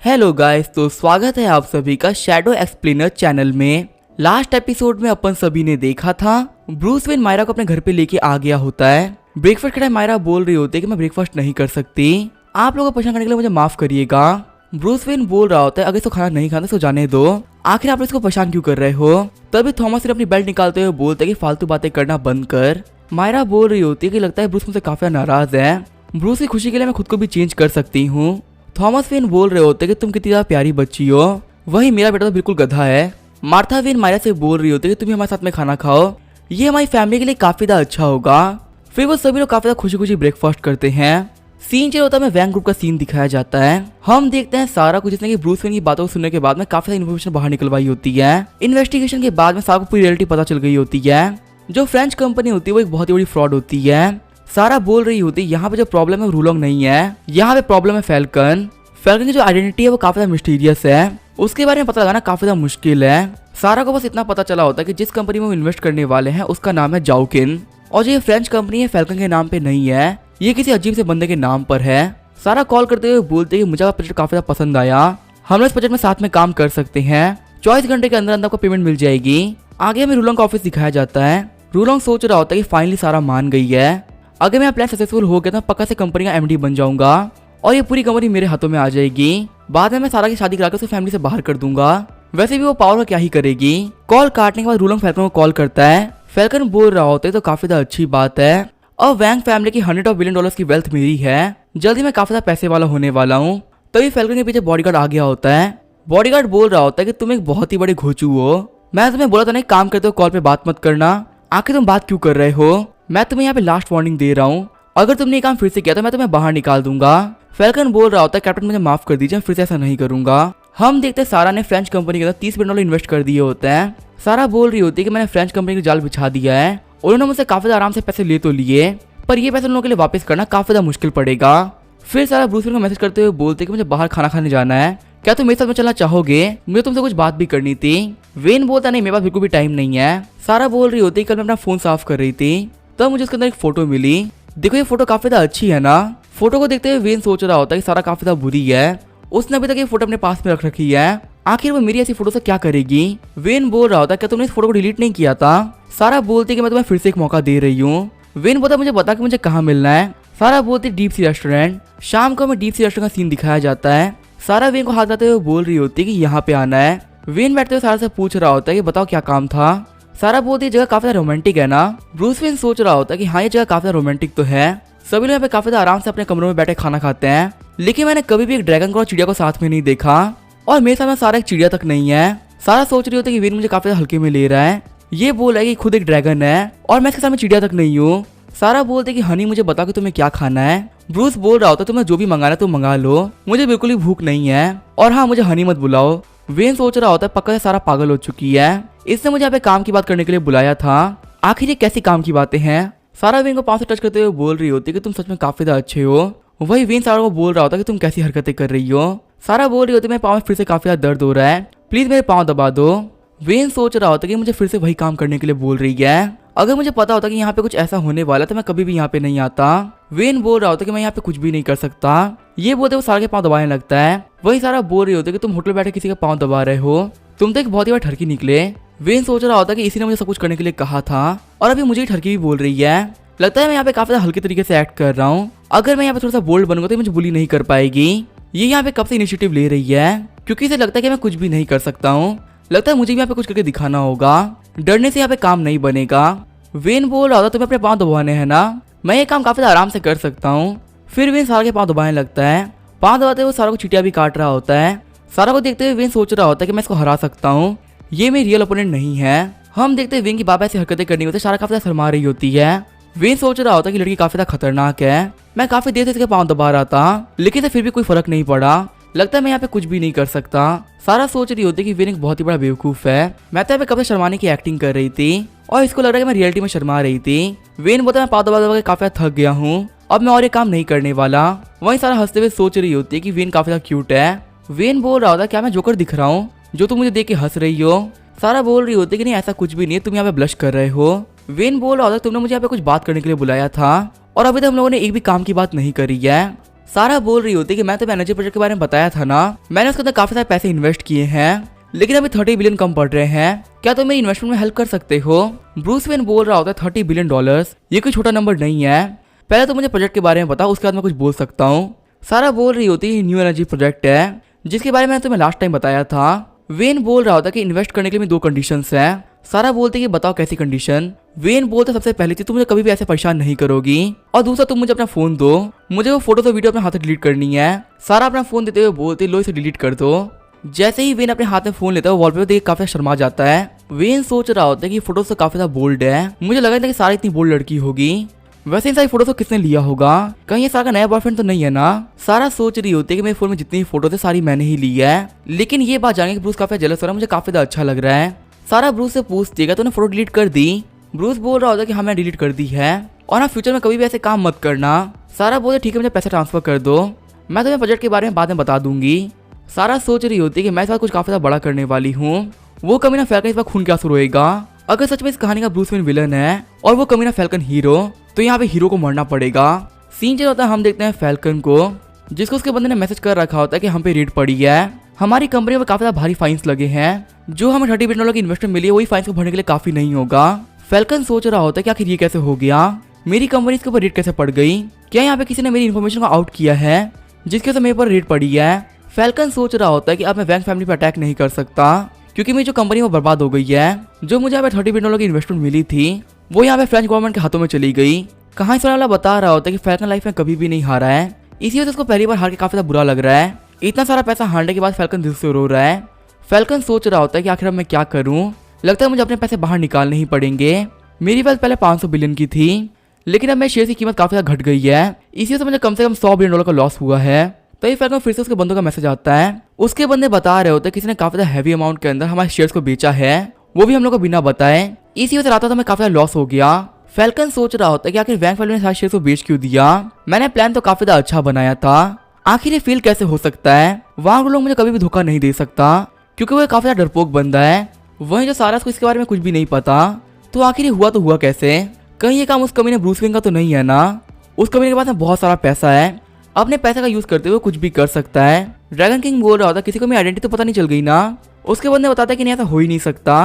Hello guys, तो स्वागत है आप सभी का शैडो एक्सप्लेनर चैनल में। लास्ट एपिसोड में अपन सभी ने देखा था ब्रूस वेन मायरा को अपने घर पे लेके आ गया होता है। ब्रेकफास्ट के टाइम मायरा बोल रही होती है कि मैं ब्रेकफास्ट नहीं कर सकती, आप लोगों को परेशान करने के लिए मुझे माफ करिएगा। ब्रूस वेन बोल रहा होता है अगर इसको खाना नहीं खाना तो जाने दो, आखिर आप इसको परेशान क्यों कर रहे हो। तभी थॉमस अपनी बेल्ट निकालते हुए बोलते हैं कि फालतू बातें करना बंद कर। मायरा बोल रही होती है कि लगता है ब्रूस मुझसे काफी नाराज है, ब्रूस की खुशी के लिए मैं खुद को भी चेंज कर सकती हूँ। थॉमस वेन बोल रहे होते कि तुम कितनी ज्यादा प्यारी बच्ची हो, वही मेरा बेटा तो बिल्कुल गधा है। मार्था वेन मायरा से बोल रही होती है कि तुम हमारे साथ में खाना खाओ, ये हमारी फैमिली के लिए काफी ज्यादा अच्छा होगा। फिर वो सभी लोग काफी ज्यादा खुशी खुशी ब्रेकफास्ट करते हैं। सीन चल होता है वैंग ग्रुप का सीन दिखाया जाता है। हम देखते हैं सारा कुछ, जिसने कि ब्रूस वेन की बातों को सुनने के बाद में काफी सारी इन्फॉर्मेशन बाहर निकलवाई होती है। इन्वेस्टिगेशन के बाद में सारा को पूरी रियलिटी पता चल गई होती है। जो फ्रेंच कंपनी होती है वो एक बहुत ही बड़ी फ्रॉड होती है। सारा बोल रही होती है यहाँ पे जो प्रॉब्लम है वो रूलोंग नहीं है, यहाँ पे प्रॉब्लम है फैल्कन। फैल्कन की जो आइडेंटिटी है वो काफी ज्यादा मिस्टीरियस है, उसके बारे में पता लगाना काफी ज्यादा मुश्किल है। सारा को बस इतना पता चला होता है कि जिस कंपनी में वो इन्वेस्ट करने वाले हैं उसका नाम है जाउकिन, और जो ये फ्रेंच कंपनी है फैल्कन के नाम पे नहीं है, ये किसी अजीब से बंदे के नाम पर है। सारा कॉल करते हुए बोलते हैं कि मुझे आपका प्रोजेक्ट काफी ज्यादा पसंद आया, हम लोग इस प्रोजेक्ट में साथ में काम कर सकते हैं, 24 घंटे के अंदर अंदर आपको पेमेंट मिल जाएगी। आगे हमें रूलोंग का ऑफिस दिखाया जाता है। रूलोंग सोच रहा होता है कि फाइनली सारा मान गई है, अगर मेरा प्लान सक्सेसफुल हो गया तो पक्का से कंपनी का एमडी बन जाऊंगा और ये पूरी कंपनी मेरे हाथों में आ जाएगी। बाद में मैं सारा की शादी कराकर उसे फैमिली से बाहर कर दूंगा। वैसे भी वो पावर का क्या ही करेगी। कॉल काटने के बाद रूलोंग फैल्कन को कॉल करता है। फैल्कन बोल रहा होता है तो काफी ज्यादा अच्छी बात है, और वैंग फैमिली की $100 बिलियन की वेल्थ मेरी है, जल्दी मैं काफी ज्यादा पैसे वाला होने वाला हूँ। तभी फैल्कन के पीछे बॉडीगार्ड आ गया होता है। बॉडीगार्ड बोल रहा होता है कि तुम एक बहुत ही बड़े घोचू हो, मैं तुम्हें बोला था नहीं काम करते हो कॉल पे बात मत करना, आखिर तुम बात क्यों कर रहे हो। मैं तुम्हें यहाँ पे लास्ट वार्निंग दे रहा हूँ, अगर तुमने ये काम फिर से किया तो मैं तुम्हें बाहर निकाल दूंगा। फैल्कन बोल रहा होता है कैप्टन मुझे माफ कर दीजिए, फिर से ऐसा नहीं करूंगा। हम देखते हैं सारा ने फ्रेंच कंपनी के अंदर $30 बिलियन इन्वेस्ट कर दिए होते हैं। सारा बोल रही होती है कि मैंने फ्रेंच कंपनी का जाल बिछा दिया है, उन्होंने मुझसे काफी आराम से पैसे ले तो लिए, पर ये पैसे उन लोगों के लिए वापस करना काफी ज्यादा मुश्किल पड़ेगा। फिर सारा ब्रूस वेन को मैसेज करते हुए बोलते कि मुझे बाहर खाना खाने जाना है, क्या तुम मेरे साथ में चलना चाहोगे, मुझे तुमसे कुछ बात भी करनी थी। वेन बोलता नहीं मेरे पास बिल्कुल भी टाइम नहीं है। सारा बोल रही होती कल मैं अपना फोन साफ कर रही थी, तब मुझे उसके अंदर एक फोटो मिली, देखो ये फोटो काफी ज्यादा अच्छी है ना। फोटो को देखते हुए वेन सोच रहा होता है कि सारा काफी ज्यादा बुरी है, उसने अभी तक ये फोटो अपने पास में रख रखी है, आखिर वो मेरी ऐसी फोटो से क्या करेगी। वेन बोल रहा होता है क्या तुमने इस फोटो को डिलीट नहीं किया था। सारा बोलती है कि मैं तुम्हें फिर से एक मौका दे रही हूँ। वेन बोलता मुझे बता कि मुझे कहाँ मिलना है। सारा बोलती डीप सी रेस्टोरेंट। शाम को हमें डीप सी रेस्टोरेंट का सीन दिखाया जाता है। सारा वेन को हाथ लाते हुए बोल रही होती है कि यहाँ पे आना है। वेन बैठते हुए सारा से पूछ रहा होता है कि बताओ क्या काम था। सारा बोलती है जगह काफी रोमांटिक है ना। ब्रूस वेन सोच रहा होता है कि हाँ ये जगह काफी रोमांटिक तो है, सभी लोग यहाँ पे काफी आराम से अपने कमरों में बैठे खाना खाते हैं, लेकिन मैंने कभी भी एक ड्रैगन को और चिड़िया को साथ में नहीं देखा, और मेरे सामने सारा एक चिड़िया तक नहीं है। सारा सोच रही होती है कि वेन मुझे काफी हल्के में ले रहा है, ये बोल रहा है कि खुद एक ड्रैगन है और मैं इसके सामने चिड़िया तक नहीं हूँ। सारा बोलते है कि हनी मुझे बता कि तुम्हें क्या खाना है। ब्रूस बोल रहा होता है तुम्हें जो भी मंगाना है तुम मंगा लो, मुझे बिल्कुल भी भूख नहीं है, और हाँ मुझे हनी मत बुलाओ। वेन सोच रहा होता है पक्का से सारा पागल हो चुकी है, इसने मुझे यहाँ पे काम की बात करने के लिए बुलाया था, आखिर ये कैसी काम की बातें हैं। सारा वेन को पांव से टच करते हुए बोल रही होती है कि तुम सच में काफी ज्यादा अच्छे हो। वही वेन सारा को बोल रहा होता है कि तुम कैसी हरकतें कर रही हो। सारा बोल रही होती है मेरे पाँव में फिर से काफी ज्यादा दर्द हो रहा है, प्लीज मेरे पाँव दबा दो। वेन सोच रहा होता है कि मुझे फिर से वही काम करने के लिए बोल रही है, अगर मुझे पता होता कि यहाँ पे कुछ ऐसा होने वाला तो मैं कभी भी यहाँ पे नहीं आता। वेन बोल रहा होता कि मैं यहाँ पे कुछ भी नहीं कर सकता, ये बोलते वो सारा के पाँव दबाने लगता है। वही सारा बोल रही होती है कि तुम होटल बैठे किसी का पाँव दबा रहे हो, तुम तो एक बहुत ही बड़ा ठरकी निकले। वेन सोच रहा होता कि इसी ने मुझे सब कुछ करने के लिए कहा था, और अभी मुझे ठरकी भी बोल रही है। लगता है मैं यहाँ पे काफी हल्के तरीके से एक्ट कर रहा हूँ, अगर मैं यहाँ पे थोड़ा सा बोल्ड बनूंगा तो मुझे बुली नहीं कर पाएगी। ये यहाँ पे कब से इनिशिएटिव ले रही है, क्योंकि इसे लगता है कि मैं कुछ भी नहीं कर सकता हूँ, लगता है मुझे भी यहाँ पे कुछ करके दिखाना होगा, डरने से यहाँ पे काम नहीं बनेगा। वेन बोल रहा होता तुम्हें अपने पाँव दबाने हैं ना, मैं ये काम काफी आराम से कर सकता हूँ। फिर वेन सारा के पाँव दबाने लगता है, पाँव दबाते हुए सारा को चिटिया भी काट रहा होता है। सारा को देखते हुए वेन सोच रहा होता है कि मैं इसको हरा सकता हूँ, ये मेरी रियल ओपोनेंट नहीं है। हम देखते हैं वेन की बाबा ऐसी हरकतें करनी होती है, सारा काफी शर्मा रही होती है। वेन सोच रहा होता है कि लड़की काफी ज्यादा खतरनाक है, मैं काफी देर से इसके पाँव दबा रहा था, लेकिन फिर भी कोई फर्क नहीं पड़ा, लगता है मैं यहाँ पे कुछ भी नहीं कर सकता। सारा सोच रही होती है कि वेन एक बहुत ही बड़ा बेवकूफ है, मैं तो यहाँ पे कब से शर्माने की एक्टिंग कर रही थी और इसको लग रहा है कि मैं रियलिटी में शर्मा रही थी। वेन बोलता मैं पाँव दबा दबा के काफी थक गया हूँ, अब मैं और ये काम नहीं करने वाला। वहीं सारा हंसते हुए सोच रही होती है कि वेन काफी ज्यादा क्यूट है। वेन बोल रहा होता है क्या मैं जोकर दिख रहा हूँ जो तुम मुझे देख के हंस रही हो। सारा बोल रही होती है कि नहीं ऐसा कुछ भी नहीं है, तुम यहाँ पे ब्लश कर रहे हो। वेन बोल रहा होता है तुमने मुझे यहाँ पे कुछ बात करने के लिए बुलाया था और अभी तक हम लोगों ने एक भी काम की बात नहीं करी है। सारा बोल रही होती कि मैं तो एनर्जी प्रोजेक्ट के बारे में बताया था ना, मैंने उसके अंदर काफी सारे पैसे इन्वेस्ट किए हैं, लेकिन अभी 30 बिलियन कम पड़ रहे हैं, क्या तुम मेरी इन्वेस्टमेंट में हेल्प कर सकते हो? ब्रूस वेन बोल रहा होता है 30 बिलियन डॉलर्स, ये कोई छोटा नंबर नहीं है, पहले तो मुझे प्रोजेक्ट के बारे में बताओ, उसके बाद मैं कुछ बोल सकता हूँ। सारा बोल रही होती है न्यू एनर्जी प्रोजेक्ट है जिसके बारे में मैंने तुम्हें लास्ट टाइम बताया था। वेन बोल रहा होता कि इन्वेस्ट करने के लिए 2 कंडीशंस हैं। सारा बोलते कि बताओ कैसी कंडीशन? वेन बोलते सबसे पहली चीज, तुम मुझे कभी भी ऐसे परेशान नहीं करोगी, और दूसरा तुम मुझे अपना फोन दो, मुझे वो फोटो तो वीडियो अपने हाथ से डिलीट करनी है। सारा अपना फोन देते हुए बोलती लो इसे डिलीट कर दो। जैसे ही वेन अपने हाथ में फोन लेता है वॉलपेपर देख काफी शर्मा जाता है। वेन सोच रहा होता है कि फोटो तो काफी ज्यादा बोल्ड है, मुझे लगा था कि सारा इतनी बोल्ड लड़की होगी, वैसे इन सारी फोटो तो किसने लिया होगा, कहीं ये सारा का नया बॉयफ्रेंड तो नहीं है ना? सारा सोच रही होती है कि मेरे फोन में जितनी फोटो थे सारी मैंने ही ली है, लेकिन ये बात जाने कि ब्रूस काफी जेलस हो रहा है, मुझे काफी ज्यादा अच्छा लग रहा है। सारा ब्रूस से पूछती है तूने फोटो डिलीट कर दी? ब्रूस बोल रहा होता है कि हाँ मैं डिलीट कर दी है, और हाँ फ्यूचर में कभी भी ऐसे काम मत करना। सारा बोलते ठीक है मुझे पैसे ट्रांसफर कर दो, मैं तुम्हें बजट के बारे में बाद में बता दूंगी। सारा सोच रही होती है कि मैं इस बार कुछ काफी ज्यादा बड़ा करने वाली हूँ, वो कमीना फैल्कन इस बार खून क्या शुरू होएगा। अगर सच में इस कहानी का ब्रूस वेन विलन है और वो कमीना फैल्कन हीरो, तो यहाँ पे हीरो को मरना पड़ेगा। सीन चल होता है, हम देखते हैं फैल्कन को जिसको उसके बंदे ने मैसेज कर रखा होता है कि हम पे रेड पड़ी है, हमारी कंपनी में काफी ज्यादा भारी फाइन्स लगे हैं, जो हमें 30 बिलियन डॉलर की इन्वेस्टमेंट मिली है वही फाइन्स को भरने के लिए काफी नहीं होगा। फैल्कन सोच रहा होता है कि आखिर ये कैसे हो गया, मेरी कंपनी इसके ऊपर रेड कैसे पड़ गई, क्या यहाँ पे किसी ने मेरी इन्फॉर्मेशन को आउट किया है जिसकी वजह से मेरे पर रेड पड़ी है। फैल्कन सोच रहा होता है कि अब मैं वैंग फैमिली पर अटैक नहीं कर सकता क्योंकि मेरी जो कंपनी वो बर्बाद हो गई है, जो मुझे यहाँ पे 30 बिलियन डॉलर की इन्वेस्टमेंट मिली थी वो यहाँ पे फ्रेंच गवर्नमेंट के हाथों में चली गई। कहानी सुनाने वाला बता रहा होता है कि फैल्कन लाइफ में कभी भी नहीं हारा है, इसी वजह से उसको पहली बार हार के काफी ज्यादा बुरा लग रहा है। इतना सारा पैसा हारने के बाद फैल्कन दिल से रो रहा है। फैल्कन सोच रहा होता है कि आखिर अब मैं क्या करूं, लगता है मुझे अपने पैसे बाहर निकालने ही पड़ेंगे। मेरी वेल्थ पहले 500 बिलियन की थी, लेकिन अब मेरे शेयर की कीमत काफी ज्यादा घट गई है, इसी वजह से मुझे कम से कम 100 बिलियन डॉलर का लॉस हुआ है। तभी फैल्कन फिर से उसके बंदों का मैसेज आता है, उसके बंदे बता रहे होते हैं किसी ने काफी ज्यादा हैवी अमाउंट के अंदर हमारे शेयर्स को बेचा है, वो भी हम लोग को बिना बताए, इसी वजह से रात में काफी ज्यादा लॉस हो गया। फैल्कन सोच रहा होता है कि आखिर वैंग फैमिली ने सारे शेयर को बेच क्यों दिया, मैंने प्लान तो काफी ज्यादा अच्छा बनाया था, आखिर ये फील कैसे हो सकता है, वहां लोग मुझे कभी भी धोखा नहीं दे सकता क्योंकि वो काफी ज्यादा डरपोक बंदा है। वहीं जो सारा को इसके बारे में कुछ भी नहीं पता, तो आखिर ये हुआ तो हुआ कैसे, कहीं ये काम उस कमीने ब्रूस वेन का तो नहीं है ना? उस कमीने के पास में बहुत सारा पैसा है, अपने पैसे का यूज करते हुए कुछ भी कर सकता है। ड्रैगन किंग बोल रहा होता किसी को मेरी आइडेंटिटी तो पता नहीं चल गई ना? उसके बंदे बताते कि नहीं ऐसा हो ही नहीं सकता,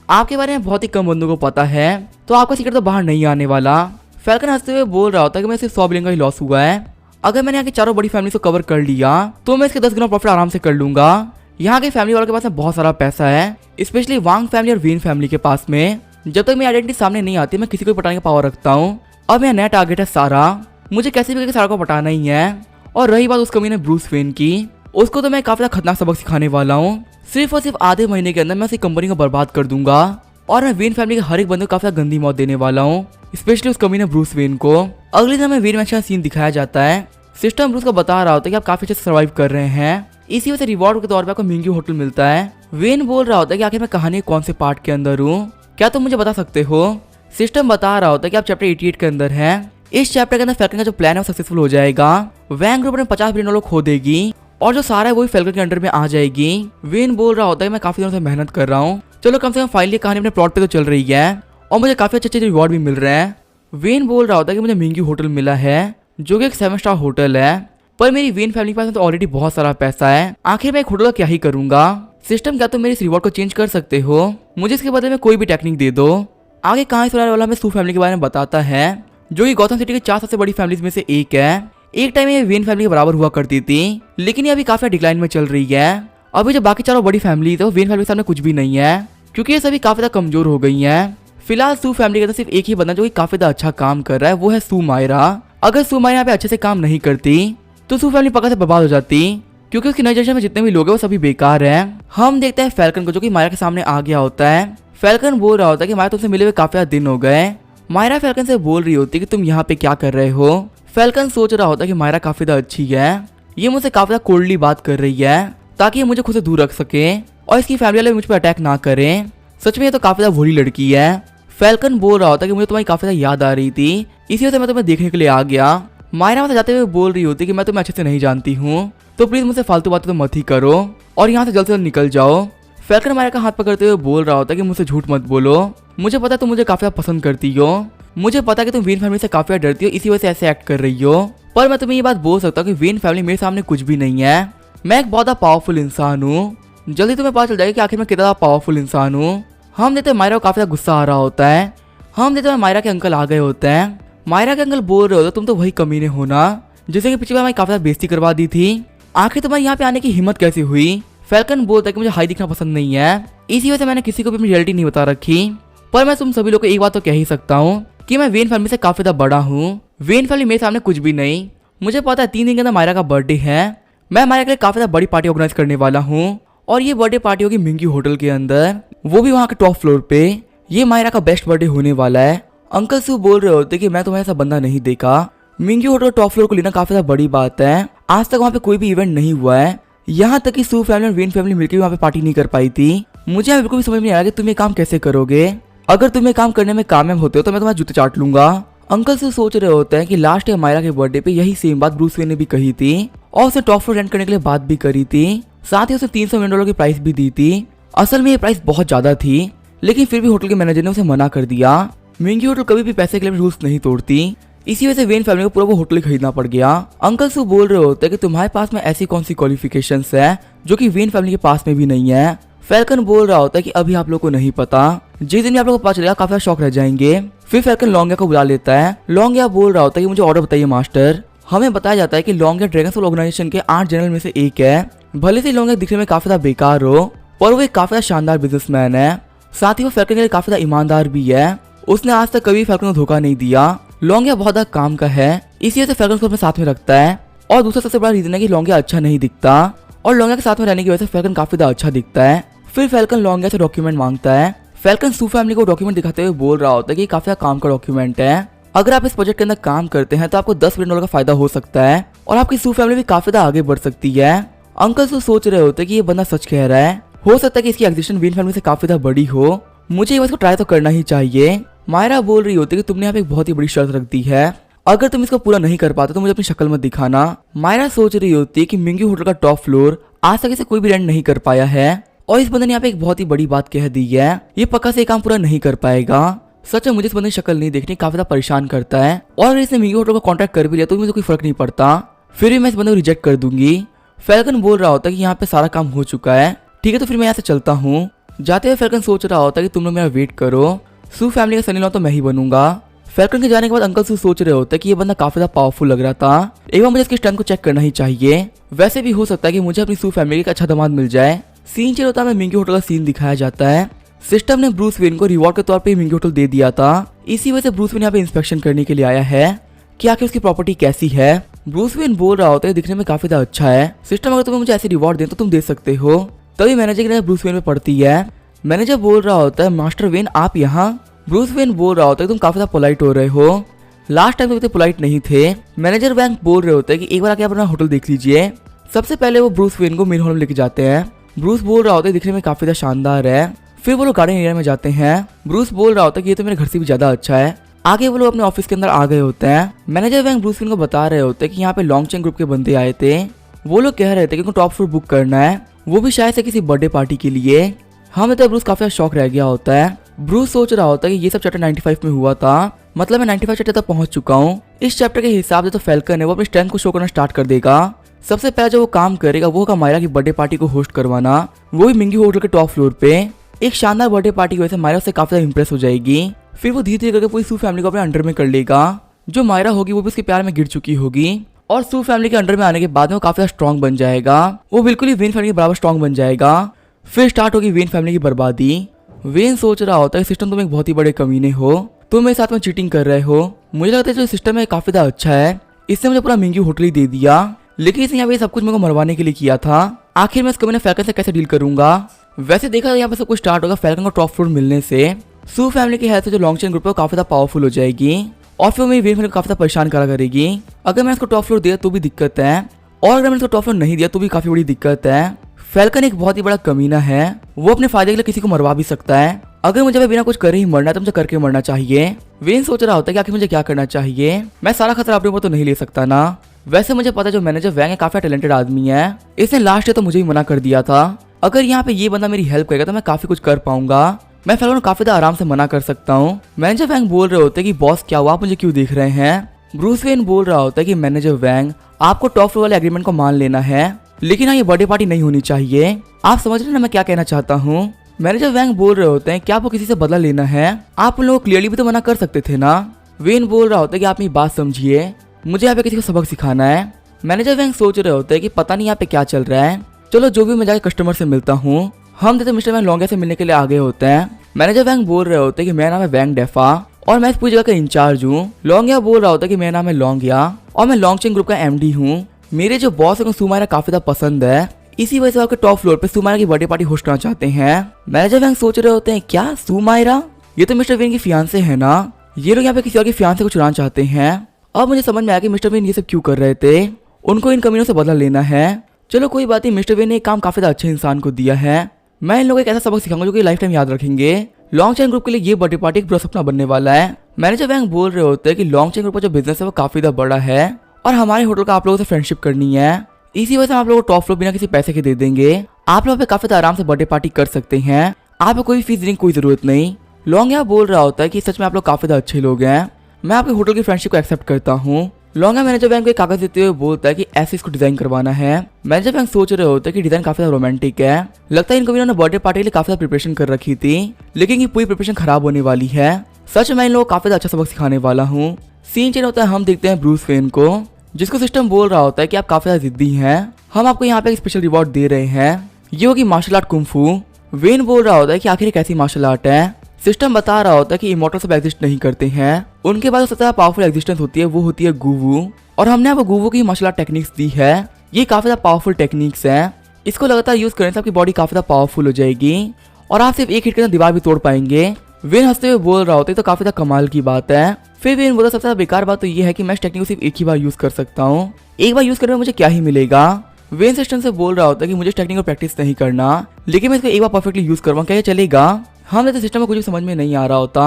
आपके बारे में बहुत ही कम बंदों को पता है, तो आपका सीक्रेट तो बाहर नहीं आने वाला। फैल्कन हंसते हुए बोल रहा होता कि मैं सिर्फ 100 बिलियन का ही लॉस हुआ है, अगर मैंने यहाँ की चारों बड़ी फैमिली को कवर कर लिया तो मैं इसके 10 गुना प्रॉफिट आराम से कर लूंगा। यहाँ के फैमिली वालों के पास में बहुत सारा पैसा है, स्पेशली वांग फैमिली और वेन फैमिली के पास में। जब तक मेरी आइडेंटिटी सामने नहीं आती मैं किसी को पटाने का पावर रखता हूँ। अब मेरा नया टारगेट है सारा, मुझे कैसे भी करके सारा को पटाना ही है। और रही बात उस कमीने ब्रूस वेन की, उसको तो मैं काफी खतरनाक सबक सिखाने वाला हूँ। सिर्फ और सिर्फ आधे महीने के अंदर मैं उसकी कंपनी को बर्बाद कर दूंगा, और मैं वेन फैमिली के हर एक बंदे को काफी गंदी मौत देने वाला हूँ, स्पेशली उस कमीने ब्रूस वेन को। अगले दिन हमें वेन मैच का सीन दिखाया जाता है। सिस्टम ब्रूस को बता रहा होता है कि आप काफी अच्छे से सर्वाइव कर रहे हैं, इसी वजह से रिवॉर्ड के तौर पर आपको महंगी होटल मिलता है। वेन बोल रहा होता है कि आखिर मैं कहानी के कौन से पार्ट के अंदर हूँ, क्या तुम मुझे बता सकते हो? सिस्टम बता रहा होता है कि आप चैप्टर 88 के अंदर हैं। इस चैप्टर के अंदर फैल्कन का जो प्लान है वो सक्सेसफुल हो जाएगा, वैंग ग्रुप ने 50 बिलियन डॉलर खो देगी और जो सारा है वही फैल्कन के अंडर में आ जाएगी। वेन बोल रहा होता है मैं काफी दिनों से मेहनत कर रहा हूँ, चलो कम से कम फाइनली कहानी अपने प्लॉट पे तो चल रही है और मुझे काफी अच्छे अच्छे रिवॉर्ड भी मिल रहे हैं। वेन बोल रहा होता है कि मुझे महंगी होटल मिला है जो कि एक 7 स्टार होटल है, पर मेरी वेन फैमिली के पास तो ऑलरेडी बहुत सारा पैसा है, आखिर मैं एक होटल का क्या ही करूंगा। सिस्टम क्या तुम मेरे इस रिवॉर्ड को चेंज कर सकते हो, मुझे इसके बदले में कोई भी टेक्निक दे दो। आगे कहानी सुनाने वाला हमें सू फैमिली के बारे में बताता है, जो कि गौतम सिटी की 4 सबसे बड़ी फैमिलीज में से एक है। एक टाइम ये वेन फैमिली के बराबर हुआ करती थी, लेकिन ये अभी काफी डिक्लाइन में चल रही है। अभी जो बाकी चारों बड़ी फैमिली है वो वेन फैमिली के सामने कुछ भी नहीं है, क्योंकि ये सभी काफी ज्यादा कमजोर हो गई हैं। फिलहाल सू फैमिली के अंदर सिर्फ एक ही बंदा जो कि काफी ज्यादा अच्छा काम कर रहा है, वो है सू मायरा। अगर सू मायरा यहाँ पे अच्छे से काम नहीं करती तो सू फैमिली पक्का से बर्बाद हो जाती, क्योंकि उसकी नई जनरेशन में जितने भी लोग हैं वो सभी बेकार हैं। हम देखते हैं फैल्कन को जो कि मायरा के सामने आ गया होता है। फैल्कन बोल रहा होता है कि मायरा तुमसे मिले हुए काफी ज्यादा दिन हो गए। मायरा फैल्कन से बोल रही होती है कि तुम यहाँ पे क्या कर रहे हो। फैल्कन सोच रहा होता है कि मायरा काफी ज्यादा अच्छी है, ये मुझसे काफी ज्यादा कोल्डली बात कर रही है ताकि ये मुझे खुद से दूर रख सके और इसकी फैमिली वाले मुझ पर अटैक ना करें। सच में ये तो काफी ज्यादा भोली लड़की है। फैल्कन बोल रहा होता है कि मुझे तुम्हारी काफी ज्यादा याद आ रही थी, इसी वजह से मैं तुम्हें देखने के लिए आ गया। मायरा वहां जाते हुए बोल रही होती कि मैं तुम्हें अच्छे से नहीं जानती हूँ, तो प्लीज मुझसे फालतू बातें तो मत ही करो और यहाँ से जल्द से जल्द निकल जाओ। फैल्कन मायरा का हाथ पकड़ते हुए बोल रहा होता है कि मुझसे झूठ मत बोलो, मुझे पता है तुम मुझे काफी ज्यादा पसंद करती हो, मुझे पता है कि तुम वेन फैमिली से काफी ज्यादा डरती हो, इसी वजह से ऐसे एक्ट कर रही हो। पर मैं तुम्हें ये बात बोल सकता हूँ कि वेन फैमिली मेरे सामने कुछ भी नहीं है। मैं एक बहुत पावरफुल इंसान हूँ। जल्दी तुम्हें पता चल जाएगा कि आखिर मैं कितना पावरफुल इंसान हूँ। हम देते मायरा को काफी ज्यादा गुस्सा आ रहा होता है। हम देते मायरा के अंकल आ गए होते हैं। मायरा के अंकल बोल रहे होते तुम तो वही कमीने हो ना जिसे कि पिछली बार मैं काफी ज्यादा बेइज्जती करवा दी थी। आखिर तुम्हारे यहाँ पे आने की हिम्मत कैसे हुई? फैल्कन बोलता है कि मुझे हाई दिखना पसंद नहीं है, इसी वजह से मैंने किसी को भी अपनी रियलिटी नहीं बता रखी। पर मैं तुम सभी लोग को एक बात तो कह ही सकता हूँ कि मैं वेन फैमिली से काफी ज्यादा बड़ा हूँ। वेन फैमिली मेरे सामने कुछ भी नहीं। मुझे पता है 3 दिन के अंदर मायरा का बर्थडे है। मैं मायरा के लिए काफी ज्यादा बड़ी पार्टी ऑर्गेनाइज करने वाला हूँ और ये बर्थडे पार्टी होगी मिंगी होटल के अंदर, वो भी वहाँ के टॉप फ्लोर पे। ये मायरा का बेस्ट बर्थडे होने वाला है। अंकल सू बोल रहे होते कि मैं तुम्हें ऐसा बंदा नहीं देखा। मिंगी होटल टॉप फ्लोर को लेना काफी ज्यादा बड़ी बात है। आज तक वहाँ पे कोई भी इवेंट नहीं हुआ है। यहाँ तक कि सू फैमिली और वेन फैमिली मिलकर वहाँ पे पार्टी नहीं कर पाई थी। मुझे बिल्कुल भी समझ में नहीं आया कि तुम ये काम कैसे करोगे। अगर तुम ये काम करने में कामयाब होते हो तो मैं तुम्हारे जूते चाट लूंगा। अंकल से सोच रहे होते हैं कि लास्ट ईयर मायरा के बर्थडे पे यही सेम बात ब्रूस वेन ने भी कही थी और उसे टॉप फ्लोर रेंट करने के लिए बात भी करी थी। साथ ही उसे $300 मिलियन की प्राइस भी दी थी। असल में ये प्राइस बहुत ज्यादा थी, लेकिन फिर भी होटल के मैनेजर ने उसे मना कर दिया। मिंगी होटल कभी भी पैसे के लिए रूल्स नहीं तोड़ती, इसी वजह से वेन फैमिली को पूरा वो होटल खरीदना पड़ गया। अंकल सू बोल रहे होते हैं कि तुम्हारे पास में ऐसी कौन सी क्वालिफिकेशंस है जो कि वेन फैमिली के पास में भी नहीं है। फैल्कन बोल रहा होता है कि अभी आप लोग को नहीं पता, जिस दिन आप लोग को पता चलेगा काफी शौक रह जाएंगे। फिर फैल्कन लॉन्गिया को बुला लेता है। लॉन्गिया बोल रहा होता है कि मुझे ऑर्डर बताइए मास्टर। हमें बताया जाता है कि लॉन्गिया ड्रैगनसोल ऑर्गेनाइजेशन के 8 जनरल में से एक है। भले से लॉन्गिया दिखने में काफी ज्यादा बेकार हो, पर वो एक काफी ज्यादा शानदार बिजनेसमैन है। साथ ही वो फैल्कन के लिए काफी ज्यादा ईमानदार भी है। उसने आज तक कभी फैल्कन को धोखा नहीं दिया। लॉन्गिया बहुत ज्यादा काम का है, इसी वजह से फैल्कन को अपने साथ में रखता है। और दूसरा सबसे बड़ा रीजन है कि लॉन्गिया अच्छा नहीं दिखता और लॉन्गिया के साथ में रहने की वजह से फैल्कन काफी ज्यादा अच्छा दिखता है। फिर फैल्कन लॉन्गिया से डॉक्यूमेंट मांगता है। फैल्कन सू फैमिली को डॉक्यूमेंट दिखाते हुए बोल रहा होता है कि काफी काम का डॉक्यूमेंट है। अगर आप इस प्रोजेक्ट के अंदर काम करते हैं तो आपको $10 मिलियन का फायदा हो सकता है और आपकी सू फैमिली भी काफी ज्यादा आगे बढ़ सकती है। अंकल सू सोच रहे होते कि ये बंदा सच कह रहा है। हो सकता है कि इसकी एग्जिस्टेंस वेन फैमिली से काफी ज्यादा बड़ी हो। मुझे इसको ट्राई तो करना ही चाहिए। मायरा बोल रही होती कि तुमने यहाँ पे एक बहुत ही बड़ी शर्त रख दी है, अगर तुम इसको पूरा नहीं कर पाते तो मुझे अपनी शक्ल मत दिखाना। मायरा सोच रही होती कि मिंगी होटल का टॉप फ्लोर आज तक इसे कोई भी रेंट नहीं कर पाया है और इस बंदे ने यहाँ पे एक बहुत ही बड़ी बात कह दी है। ये पक्का से काम पूरा नहीं कर पाएगा। सच में मुझे इस बंदे की शक्ल नहीं देखनी काफी ज्यादा परेशान करता है और अगर इसने मिंगी होटल को कॉन्ट्रैक्ट कर भी लिया तो मुझे कोई फर्क नहीं पड़ता, फिर भी मैं इस बंदे को रिजेक्ट कर दूंगी। फैल्कन बोल रहा होता है कि यहाँ पे सारा काम हो चुका है, ठीक है तो फिर मैं यहाँ से चलता हूँ। जाते हुए फैल्कन सोच रहा होता है कि तुम लोग मेरा वेट करो, सू फैमिली का सनी लॉ तो मैं ही बनूंगा। फैल्कन के जाने के बाद अंकल सू सोच रहे होते हैं कि ये बंदा काफी ज्यादा पावरफुल लग रहा था, एक बार मुझे इसकी स्ट्रेंथ को चेक करना ही चाहिए। वैसे भी हो सकता है कि मुझे अपनी सू फैमिली का अच्छा दामाद मिल जाए। सीन चल होता है मिंगी होटल का सीन दिखाया जाता है। सिस्टम ने ब्रूस वेन को रिवॉर्ड के तौर पे मिंगी होटल दे दिया था, इसी वजह से ब्रूस वेन यहाँ पे इंस्पेक्शन करने के लिए आया है कि आखिर उसकी प्रॉपर्टी कैसी है। ब्रूस वेन बोल रहा होता है दिखने में काफी ज्यादा अच्छा है। सिस्टम अगर तुम्हें मुझे ऐसे रिवॉर्ड दे तो तुम दे सकते हो। तभी मैनेजर की नजर ब्रूस वेन में पड़ती है। मैनेजर बोल रहा होता है मास्टर वेन आप यहाँ। ब्रूस वेन बोल रहा होता है तुम काफी ज्यादा पोलाइट हो रहे हो, लास्ट टाइम तो पोलाइट नहीं थे। मैनेजर बैंक बोल रहे होते हैं कि एक बार आके आप अपना होटल देख लीजिए। सबसे पहले वो ब्रूस वेन को मेन हॉल में लेके जाते हैं। ब्रूस बोल रहा होता है दिखने में काफी ज्यादा शानदार है। फिर वो लोग गार्डन एरिया में जाते हैं। ब्रूस बोल रहा होता है कि ये तो मेरे घर से भी ज्यादा अच्छा है। आगे वो लोग अपने ऑफिस के अंदर आ गए होते हैं। मैनेजर बैंक ब्रूस वेन को बता रहे होते हैं कि यहाँ पे लॉन्ग चेन ग्रुप के बंदे आए थे। वो लोग कह रहे थे कि उनको टॉप फ्लोर बुक करना है, वो भी शायद से किसी बर्थडे पार्टी के लिए। हमें तो ब्रूस काफी शौक रह गया होता है। ब्रूस सोच रहा होता है कि ये सब चैप्टर 95 में हुआ था, मतलब मैं 95 चैप्टर तक पहुंच चुका हूँ। इस चैप्टर के हिसाब से तो फैल्कन है वो अपनी स्ट्रेंथ को शो करना स्टार्ट कर देगा। सबसे पहले जो वो काम करेगा वो होगा मायरा की बर्थडे पार्टी को होस्ट करवाना, वो भी मिंगी होटल के टॉप फ्लोर पे। एक शानदार बर्थडे पार्टी की वजह से मायरा से काफी ज्यादा इंप्रेस हो जाएगी। फिर वो धीरे धीरे करके पूरी सू फैमिली को अपने अंडर में कर लेगा। जो मायरा होगी वो भी उसके प्यार में गिर चुकी होगी और सू फैमिली के अंडर में आने के बाद में वो काफी ज्यादा स्ट्रॉन्ग बन जाएगा। वो बिल्कुल ही वेन फैमिली के बराबर स्ट्रॉन्ग बन जाएगा। फिर स्टार्ट होगी वेन फैमिली की बर्बादी। वेन सोच रहा होता है सिस्टम तुम एक बहुत ही बड़े कमीने हो, तुम मेरे साथ में चीटिंग कर रहे हो। मुझे लगता है जो सिस्टम है काफी ज्यादा अच्छा है, इसने मुझे पूरा मिंगी होटल ही दे दिया, लेकिन इसने यहाँ पे सब कुछ मेरे को मरवाने के लिए किया था। आखिर मैं इस कमीने फैल्कन से कैसे डील करूंगा। वैसे देखा जाए यहाँ पे सब कुछ स्टार्ट होगा फैल्कन को टॉप फ्लोर मिलने से। सू फैमिली की हेल्थ से जो लॉन्ग चेन ग्रुप है वो काफी ज्यादा पावरफुल हो जाएगी और फिर मेरी वेन फैमिली को काफी ज्यादा परेशान करा करेगी। अगर मैं इसको टॉप फ्लोर दिया तो भी दिक्कत है और अगर मैंने इसको टॉप फ्लोर नहीं दिया तो भी काफी बड़ी दिक्कत है। फैल्कन एक बहुत ही बड़ा कमीना है, वो अपने फायदे के लिए किसी को मरवा भी सकता है। अगर मुझे बिना कुछ करे ही मरना है तो मुझे करके मरना चाहिए। वेन सोच रहा होता है कि आखिर मुझे क्या करना चाहिए, मैं सारा खतरा अपने ऊपर तो नहीं ले सकता ना। वैसे मुझे पता है जो मैनेजर वैंग है काफी टैलेंटेड आदमी है, इसने लास्ट ईयर तो मुझे ही मना कर दिया था। अगर यहाँ पे ये बंदा मेरी हेल्प करेगा तो मैं काफी कुछ कर पाऊंगा, मैं फैल्कन को काफी आराम से मना कर सकता हूँ। मैनेजर वैंग बोल रहे होते हैं कि बॉस क्या हुआ, आप मुझे क्यों देख रहे हैं। ब्रूस वेन बोल रहा होता है कि मैनेजर वैंग आपको टॉप फ्लोर वाले एग्रीमेंट को मान लेना है, लेकिन हाँ ये बर्थडे पार्टी नहीं होनी चाहिए। आप समझ रहे हैं ना मैं क्या कहना चाहता हूँ। मैनेजर वैंग बोल रहे होते हैं कि आपको किसी से बदला लेना है, आप उन लोगों को क्लियरली भी तो मना कर सकते थे ना। वेन बोल रहा होता है कि आप मेरी बात समझिए, मुझे यहाँ पे किसी को सबक सिखाना है। मैनेजर वैंग सोच रहे होते हैं कि पता नहीं यहाँ पे क्या चल रहा है, चलो जो भी मैं जाके कस्टमर से मिलता हूँ। हम देते मिस्टर वैंग लॉन्गिया से मिलने के लिए आगे होते हैं। मैनेजर वैंग बोल रहे होते हैं कि मेरा नाम है वैंग डेफा और मैं इस पूरी जगह का इंचार्ज हूँ। लॉन्गिया बोल रहा होता है कि मेरा नाम है लॉन्गिया और मैं लॉन्गचेन ग्रुप का एमडी हूँ। मेरे जो बॉस है सुमायरा काफी ज्यादा पसंद है, इसी वजह से आपके टॉप फ्लोर पे सुमायरा की बर्थडे पार्टी होस्ट करना चाहते हैं। मैनेजर वैंग सोच रहे होते हैं क्या सुमायरा, ये तो मिस्टर वेन की फियांसे है ना, ये लोग यहाँ पे किसी और की फियांसे को चुराना चाहते हैं। अब मुझे समझ में आया कि मिस्टर वेन ये सब क्यों कर रहे थे, उनको इन कमीनों से बदला लेना है। चलो कोई बात नहीं, मिस्टर वेन ने एक काम काफी अच्छे इंसान को दिया है, मैं इन लोगों को एक ऐसा सबक सिखाऊंगा जो कि लाइफ टाइम याद रखेंगे। लॉन्ग चेन ग्रुप के लिए ये बर्थडे पार्टी एक बुरा सपना बनने वाला है। मैनेजर वैंग बोल रहे होते हैं कि लॉन्ग चेन ग्रुप का जो बिजनेस है वो काफी ज्यादा बड़ा है और हमारे होटल का आप लोगों से फ्रेंडशिप करनी है, इसी वजह से हम आप लोगों को टॉप फ्लोर बिना किसी पैसे के दे देंगे। आप लोग पे काफी आराम से बर्थडे पार्टी कर सकते हैं, आपको कोई फीस देने की कोई जरूरत नहीं। लॉन्गिया बोल रहा होता है कि सच में आप लोग काफी अच्छे लोग हैं, मैं आपके होटल की फ्रेंडशिप को एक्सेप्ट करता हूँ। लॉन्गिया मैनेजर बैंक को एक कागज देते हुए बोलता है कि ऐसे इसको डिजाइन करवाना है। मैनेजर बैंक सोच रहे होते हैं कि डिजाइन काफी रोमांटिक है, लगता है इनको इन्होंने बर्थडे पार्टी के लिए काफी प्रिपरेशन कर रखी थी, लेकिन ये पूरी प्रिपरेशन खराब होने वाली है। सच में इन लोगों को काफी अच्छा सबक सिखाने वाला हूँ। सीन चेंज होता है, हम देखते हैं ब्रूस वेन को, जिसको सिस्टम बोल रहा होता है कि आप काफी ज्यादा जिद्दी हैं, हम आपको यहाँ पे एक स्पेशल रिवॉर्ड दे रहे हैं, ये होगी मार्शल आर्ट कुंफू। वेन बोल रहा होता है कि आखिर एक ऐसी मार्शल आर्ट है, सिस्टम बता रहा होता है कि इमॉर्टल सब एग्जिस्ट नहीं करते हैं, उनके पास सबसे पावरफुल एग्जिस्टेंस होती है, वो होती है गुवू, और हमने आपको गुवू की मार्शल आर्ट टेक्निक्स दी है। ये काफी ज्यादा पावरफुल टेक्निक्स हैं, इसको लगातार यूज करने से आपकी बॉडी काफी ज्यादा पावरफुल हो जाएगी और आप सिर्फ एक हिट के अंदर दीवार भी तोड़ पाएंगे। वेन हंसते हुए बोल रहा होता है तो काफी ज्यादा कमाल की बात है। फिर वेन बोला सबसे बेकार बात तो ये है कि मैं इस टेक्निक को सिर्फ एक ही बार यूज कर सकता हूँ, एक बार यूज करने में मुझे क्या ही मिलेगा। वेन सिस्टम से बोल रहा होता है कि मुझे टेक्निक को प्रैक्टिस नहीं करना, लेकिन मैं इसको एक बार परफेक्टली यूज करवाऊं, क्या ये चलेगा। हम तो सिस्टम में कुछ भी समझ में नहीं आ रहा होता।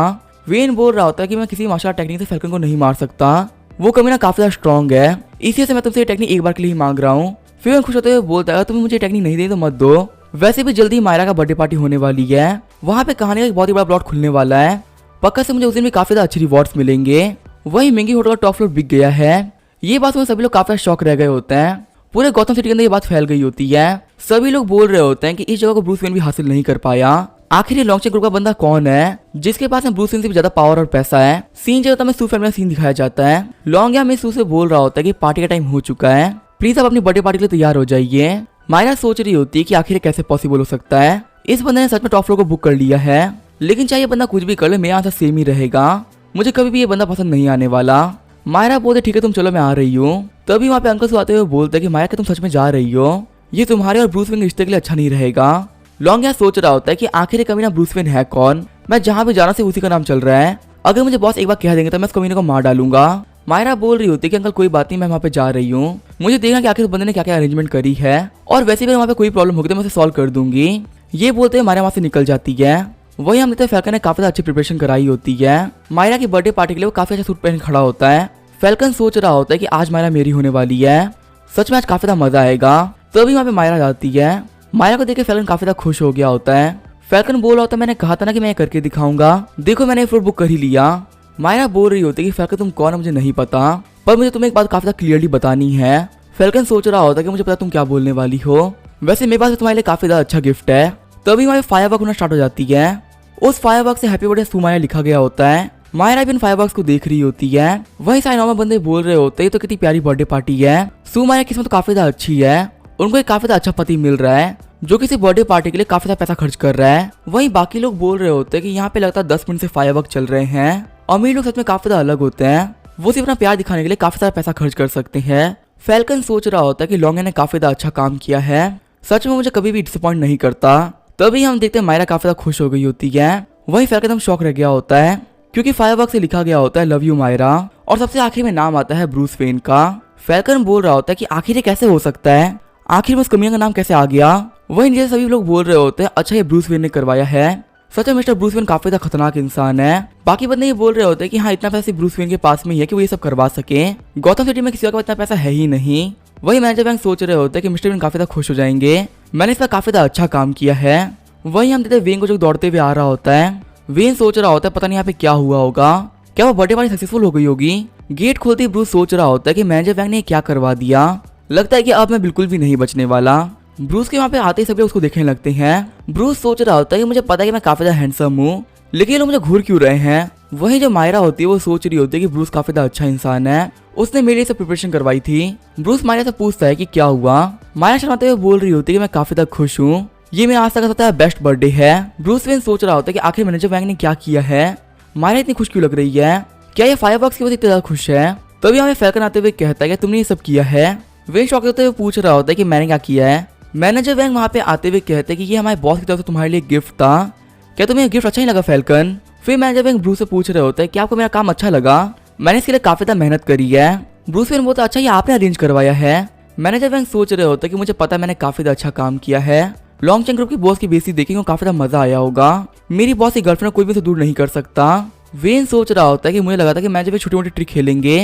वेन बोल रहा होता है कि मैं किसी मार्शल आर्ट टेक्निक से फैल्कन को नहीं मार सकता, वो कमीना काफी ज्यादा स्ट्रॉन्ग है, इसी से मैं तुमसे ये टेक्निक एक बार के लिए ही मांग रहा हूँ। फिर वेन खुश होते हुए बोलता है तुम्हें मुझे टेक्निक नहीं दे तो मत दो, वैसे भी जल्दी मायरा का बर्थडे पार्टी होने वाली है, वहाँ पे कहानी का एक बहुत ही बड़ा प्लॉट खुलने वाला है, पक्का से मुझे उस दिन भी काफी ज्यादा अच्छे रिवॉर्ड्स मिलेंगे। वही महंगी होटल का टॉप फ्लोर बिक गया है। ये बात सुन सभी लोग काफी शॉक रह गए होते हैं, पूरे गौतम सिटी के अंदर ये बात फैल गई होती है। सभी लोग बोल रहे होते हैं कि इस जगह को ब्रूस वेन भी हासिल नहीं कर पाया, आखिर ये लॉन्गचेन ग्रुप का बंदा कौन है जिसके पास में ब्रूस वेन से भी ज्यादा पावर और पैसा है। सीन जो होता है सू फैमिली का सीन दिखाया जाता है। लॉन्गिया में सू से बोल रहा होता है कि पार्टी का टाइम हो चुका है, प्लीज आप अपनी बर्थडे पार्टी के लिए तैयार हो जाइए। मायरा सोच रही होती है कि आखिर कैसे पॉसिबल हो सकता है, इस बंदे ने सच में टॉप फ्लोर को बुक कर लिया है, लेकिन चाहे ये बंदा कुछ भी कर ले मेरा आंसर सेम ही रहेगा, मुझे कभी भी ये बंदा पसंद नहीं आने वाला। मायरा बोलते ठीक है तुम चलो मैं आ रही हूँ। तभी वहाँ पे अंकल से आते हुए बोलते कि मायरा तुम सच में जा रही हो, ये तुम्हारे और ब्रूस वेन के रिश्ते के लिए अच्छा नहीं रहेगा। लॉन्गिया सोच रहा होता है कि आखिर कमीना ब्रूस वेन है कौन, मैं जहाँ भी जाना से उसी का नाम चल रहा है, अगर मुझे बॉस एक बार कह देंगे तो मैं इस कमीने को मार डालूंगा। मायरा बोल रही होती है कि अंकल कोई बात नहीं, मैं वहाँ पे जा रही हूँ, मुझे देखना कि आखिर उस बंदे ने क्या क्या अरेंजमेंट करी है, और वैसे भी वहाँ पे कोई प्रॉब्लम होगी तो मैं उसे सॉल्व कर दूंगी। ये बोलते हुए मायरा वहाँ से निकल जाती है। वही हम देखते फैल्कन ने काफी अच्छी प्रिपरेशन कराई होती है, मायरा की बर्थडे पार्टी के लिए वो काफी अच्छा सूट पहन खड़ा होता है। फैल्कन सोच रहा होता है कि आज मायरा मेरी होने वाली है, सच में आज काफी ज्यादा मजा आएगा। तभी वहाँ पे मायरा जाती है। मायरा को देख के फैल्कन काफी ज्यादा खुश हो गया होता है। फैल्कन बोल रहा होता है मैंने कहा था ना कि मैं करके दिखाऊंगा, देखो मैंने फ्लोर बुक कर ही लिया। मायरा बोल रही होती है कि फैल्कन तुम कौन है मुझे नहीं पता, पर मुझे तुम्हें एक बात काफी ज्यादा क्लियरली बतानी है। फैल्कन सोच रहा होता है कि मुझे पता तुम क्या बोलने वाली हो, वैसे मेरे पास तुम्हारे लिए काफी ज्यादा अच्छा गिफ्ट है। तभी वहाँ फायरवर्क होना स्टार्ट हो जाती है। उस फायरवर्क से हैप्पी बर्थडे सुमाया लिखा गया होता है। मायरा भी इन फायरवर्क्स को देख रही होती है। वही सारे नॉर्मल बंदे बोल रहे होते हैं तो कितनी प्यारी बर्थडे पार्टी है, सुमाया की किस्मत काफी ज्यादा अच्छी है, उनको एक काफी ज्यादा अच्छा पति मिल रहा है जो किसी बर्थडे पार्टी के लिए काफी ज्यादा पैसा खर्च कर रहा है। वहीं बाकी लोग बोल रहे होते हैं कि यहाँ पे लगातार 10 मिनट से फायरवर्क चल रहे हैं। अमीर लोग सच में काफी ज्यादा अलग होते हैं, वो सिर्फ अपना प्यार दिखाने के लिए काफी सारा पैसा खर्च कर सकते हैं। फैल्कन सोच रहा होता है कि लॉन्गिया ने काफी ज्यादा अच्छा काम किया है, सच में मुझे कभी भी डिसअपॉइंट नहीं करता। तभी हम देखते हैं मायरा काफी ज्यादा खुश हो गई होती है। वही फैल्कन एकदम शॉक रह गया होता है क्योंकि फायरवर्क से लिखा गया होता है लव यू मायरा, और सबसे आखिर में नाम आता है ब्रूस वेन का। फैल्कन बोल रहा होता है कि आखिर ये कैसे हो सकता है, आखिर में उस कमीना का नाम कैसे आ गया। वही नीचे सभी लोग बोल रहे होते हैं अच्छा ये ब्रूस वेन ने करवाया है, सच में मिस्टर ब्रूस वेन काफी ज्यादा खतरनाक इंसान है। बाकी बंदे ये बोल रहे होते हैं कि हाँ इतना पैसा ब्रूस वेन के पास में ही है कि वो ये सब करवा सके, गौतम सिटी में किसी का इतना पैसा है ही नहीं। वही मैनेजर बैंक सोच रहे होते हैं कि मिस्टर वेन काफी ज्यादा खुश हो जाएंगे, मैंने इस पर काफी ज्यादा अच्छा काम किया है। वही हम देखते वेन को जो दौड़ते हुए आ रहा होता है। वेन सोच रहा होता है पता नहीं यहाँ पे क्या हुआ होगा, क्या वो बर्थडे पार्टी सक्सेसफुल हो गई होगी, गेट खोलते ही ब्रूस सोच रहा होता है कि मैनेजर वैंग ने क्या करवा दिया। लगता है कि अब मैं बिल्कुल भी नहीं बचने वाला। ब्रूस के वहाँ पे आते ही सभी लोग उसको देखने लगते हैं। ब्रूस सोच रहा होता है कि मुझे पता है कि मैं काफी ज्यादा हैंडसम हूँ, लेकिन ये लोग मुझे घूर क्यों रहे हैं। वहीं जो मायरा होती है वो सोच रही होती है कि ब्रूस काफी ज्यादा अच्छा इंसान है, उसने मेरे लिए सब प्रिपरेशन करवाई थी। ब्रूस मायरा से पूछता है कि क्या हुआ। मायरा शर्माते हुए बोल रही होती है कि मैं काफी ज्यादा खुश हूँ, ये मेरा आज तक का सबसे बेस्ट बर्थडे है। ब्रूस वेन सोच रहा होता है कि आखिर मैनेजर वैंग ने क्या किया है, मायरा इतनी खुश क्यों लग रही है, क्या ये फायरवर्क्स की वजह से इतना ज्यादा खुश है। तभी हमें फैल्कन आते हुए कहता है कि तुमने ये सब किया है। वेन शॉक होते हुए पूछ रहा होता है कि मैंने क्या किया है। मैनेजर वैंग वहाँ पे आते हुए कहते हैं कि ये हमारे बॉस की तरफ से तुम्हारे लिए गिफ्ट था, क्या तुम्हें गिफ्ट अच्छा नहीं लगा फैल्कन। फिर मैनेजर वैंग ब्रूस से पूछ रहे होता है कि आपको मेरा काम अच्छा लगा, मैंने इसके लिए काफी ज्यादा मेहनत करी है। ब्रूस वेन बोलता अच्छा ये आपने अरेंज करवाया है। मैनेजर वैंग सोच रहे होता है कि मुझे पता है मैंने काफी ज्यादा अच्छा काम किया है, लॉन्ग चैन ग्रुप की बॉस की बेइज्जती देखेंगे काफी ज्यादा मजा आया होगा, मेरी बॉस की गर्लफ्रेंड कोई भी से दूर नहीं कर सकता। वेन सोच रहा होता है कि मुझे लगा था कि मैनेजर वैंग छोटी मोटी ट्रिक खेलेंगे,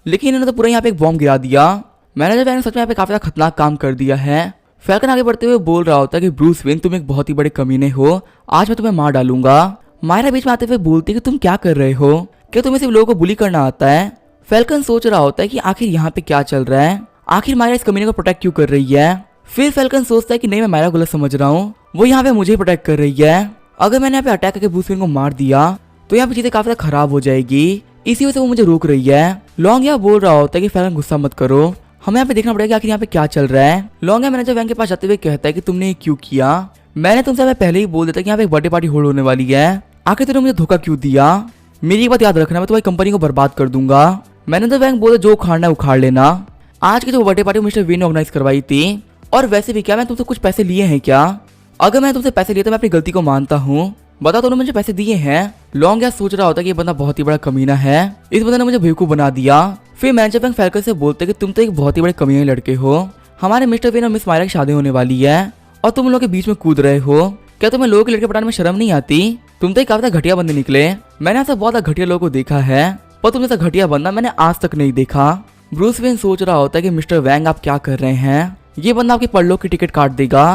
लेकिन इन्होंने तो पूरा यहाँ पे एक बॉम्ब गिरा दिया। मैनेजर वैंग ने सच में यहाँ पे काफी ज्यादा खतरनाक काम कर दिया है। फैल्कन आगे बढ़ते हुए बोल रहा होता है कि ब्रूस वेन तुम एक बहुत ही बड़े कमीने हो, आज मैं तुम्हें मार डालूंगा। मायरा बीच में आते हुए बोलती है कि तुम क्या कर रहे हो, क्या तुम्हें सिर्फ लोगों को बुली करना आता है। फैल्कन सोच रहा होता है कि आखिर यहाँ पे क्या चल रहा है, आखिर मायरा इस कमीने को प्रोटेक्ट क्यों कर रही है। फिर फैल्कन सोचता है कि नहीं मैं मायरा गलत समझ रहा हूँ, वो यहाँ पे मुझे प्रोटेक्ट कर रही है। अगर मैंने यहाँ पे अटैक करके ब्रूस वेन को मार दिया तो यहाँ पे चीजें काफी ज्यादा खराब हो जाएगी, इसी वजह से वो मुझे रोक रही है। लॉन्ग यहाँ बोल रहा होता है कि फैल्कन गुस्सा मत करो, हमें यहाँ पे देखना पड़ेगा आखिर यहाँ पे क्या चल रहा है। लॉन्ग यहाँ मैनेजर वैंग के पास जाते हुए कहता है कि तुमने ये क्यों किया, मैंने तुमसे पहले ही बोल देता कि यहाँ पे एक बर्थडे पार्टी होल्ड होने वाली है, आखिर तुमने मुझे धोखा क्यों दिया। मेरी एक बात याद रखना, मैं तुम्हारी कंपनी को बर्बाद कर दूंगा। मैनेजर वैंग बोले जो उखाड़ना है उखाड़ लेना। आज की जो बर्थडे पार्टी मिस्टर वेन ने ऑर्गेनाइज करवाई थी, और वैसे भी क्या मैं तुमसे कुछ पैसे लिए हैं क्या, अगर मैं तुमसे पैसे लिए तो मैं अपनी गलती को मानता हूँ, बता तुमने मुझे पैसे दिए हैं। लॉन्ग यार सोच रहा होता है कि ये बंदा बहुत ही बड़ा कमीना है, इस बंदे ने मुझे बेवकूफ बना दिया। फिर मैनेजर वैंग फैल्कन से बोलते कि तुम तो एक बहुत ही बड़े कमीने लड़के हो, हमारे मिस्टर वेन और मिस मायरा की शादी होने वाली है और तुम लोग के बीच में कूद रहे हो, क्या तुम्हें लोगों के लड़के पटाने में शर्म नहीं आती, तुम तो काफी घटिया बंदे निकले। मैंने ऐसा बहुत घटिया लोगों को देखा है, पर तुम जैसा घटिया बंदा मैंने आज तक नहीं देखा। ब्रूस वेन सोच रहा होता है कि मिस्टर वैंग आप क्या कर रहे हैं, ये बंदा आपके परलोक की टिकट काट देगा,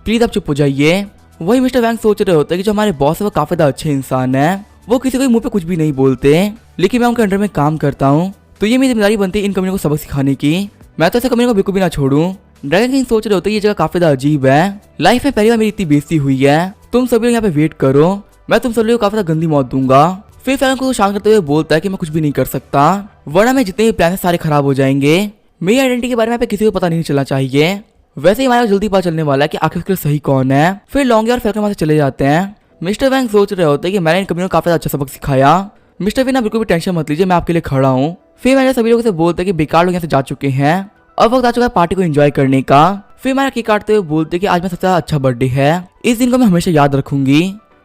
प्लीज आप चुप हो जाइए। वही मिस्टर वैंग सोच रहे होते हैं कि जो हमारे बॉस है वो काफी ज्यादा अच्छे इंसान है, वो किसी को मुंह पे कुछ भी नहीं बोलते, लेकिन मैं उनके अंडर में काम करता हूँ तो ये मेरी जिम्मेदारी बनती है इन कमियों को सबक सिखाने की, मैं तो ऐसे कमियों को बिल्कुल भी ना छोड़ूं। ड्रैगन किंग सोच रहे होते ये जगह काफी ज्यादा अजीब है, लाइफ में पहली बार मेरी इतनी बेइज्जती हुई है, तुम सभी लोग यहाँ पे वेट करो, मैं तुम सभी को काफी ज्यादा गंदी मौत दूंगा। फिर फैल्कन को शांत करते हुए बोलता है कि मैं कुछ भी नहीं कर सकता, वरना मैं जितने भी प्लान है सारे खराब हो जाएंगे, मेरी आइडेंटिटी के बारे में किसी को पता नहीं चलना चाहिए, वैसे ही हमारा जल्दी पता चलने वाला है कि आखिर सही कौन है। फिर लॉन्ग और फैल्कन वहां से चले जाते हैं। मिस्टर वैंग सोच रहे होते हैं कि मैंने इन कमियों को काफी अच्छा सबक सिखाया, मिस्टर वेन बिल्कुल भी टेंशन मत लीजिए, मैं आपके लिए खड़ा हूँ। फिर मैंने सभी लोगों से बोलते कि बेकार लोग यहाँ से जा चुके हैं, अब वक्त आ चुका है पार्टी को एंजॉय करने का। फिर मैंने केक काटते हुए बोलते कि आज मैं सबसे अच्छा बर्थडे है, इस दिन को मैं हमेशा याद रखूंगी।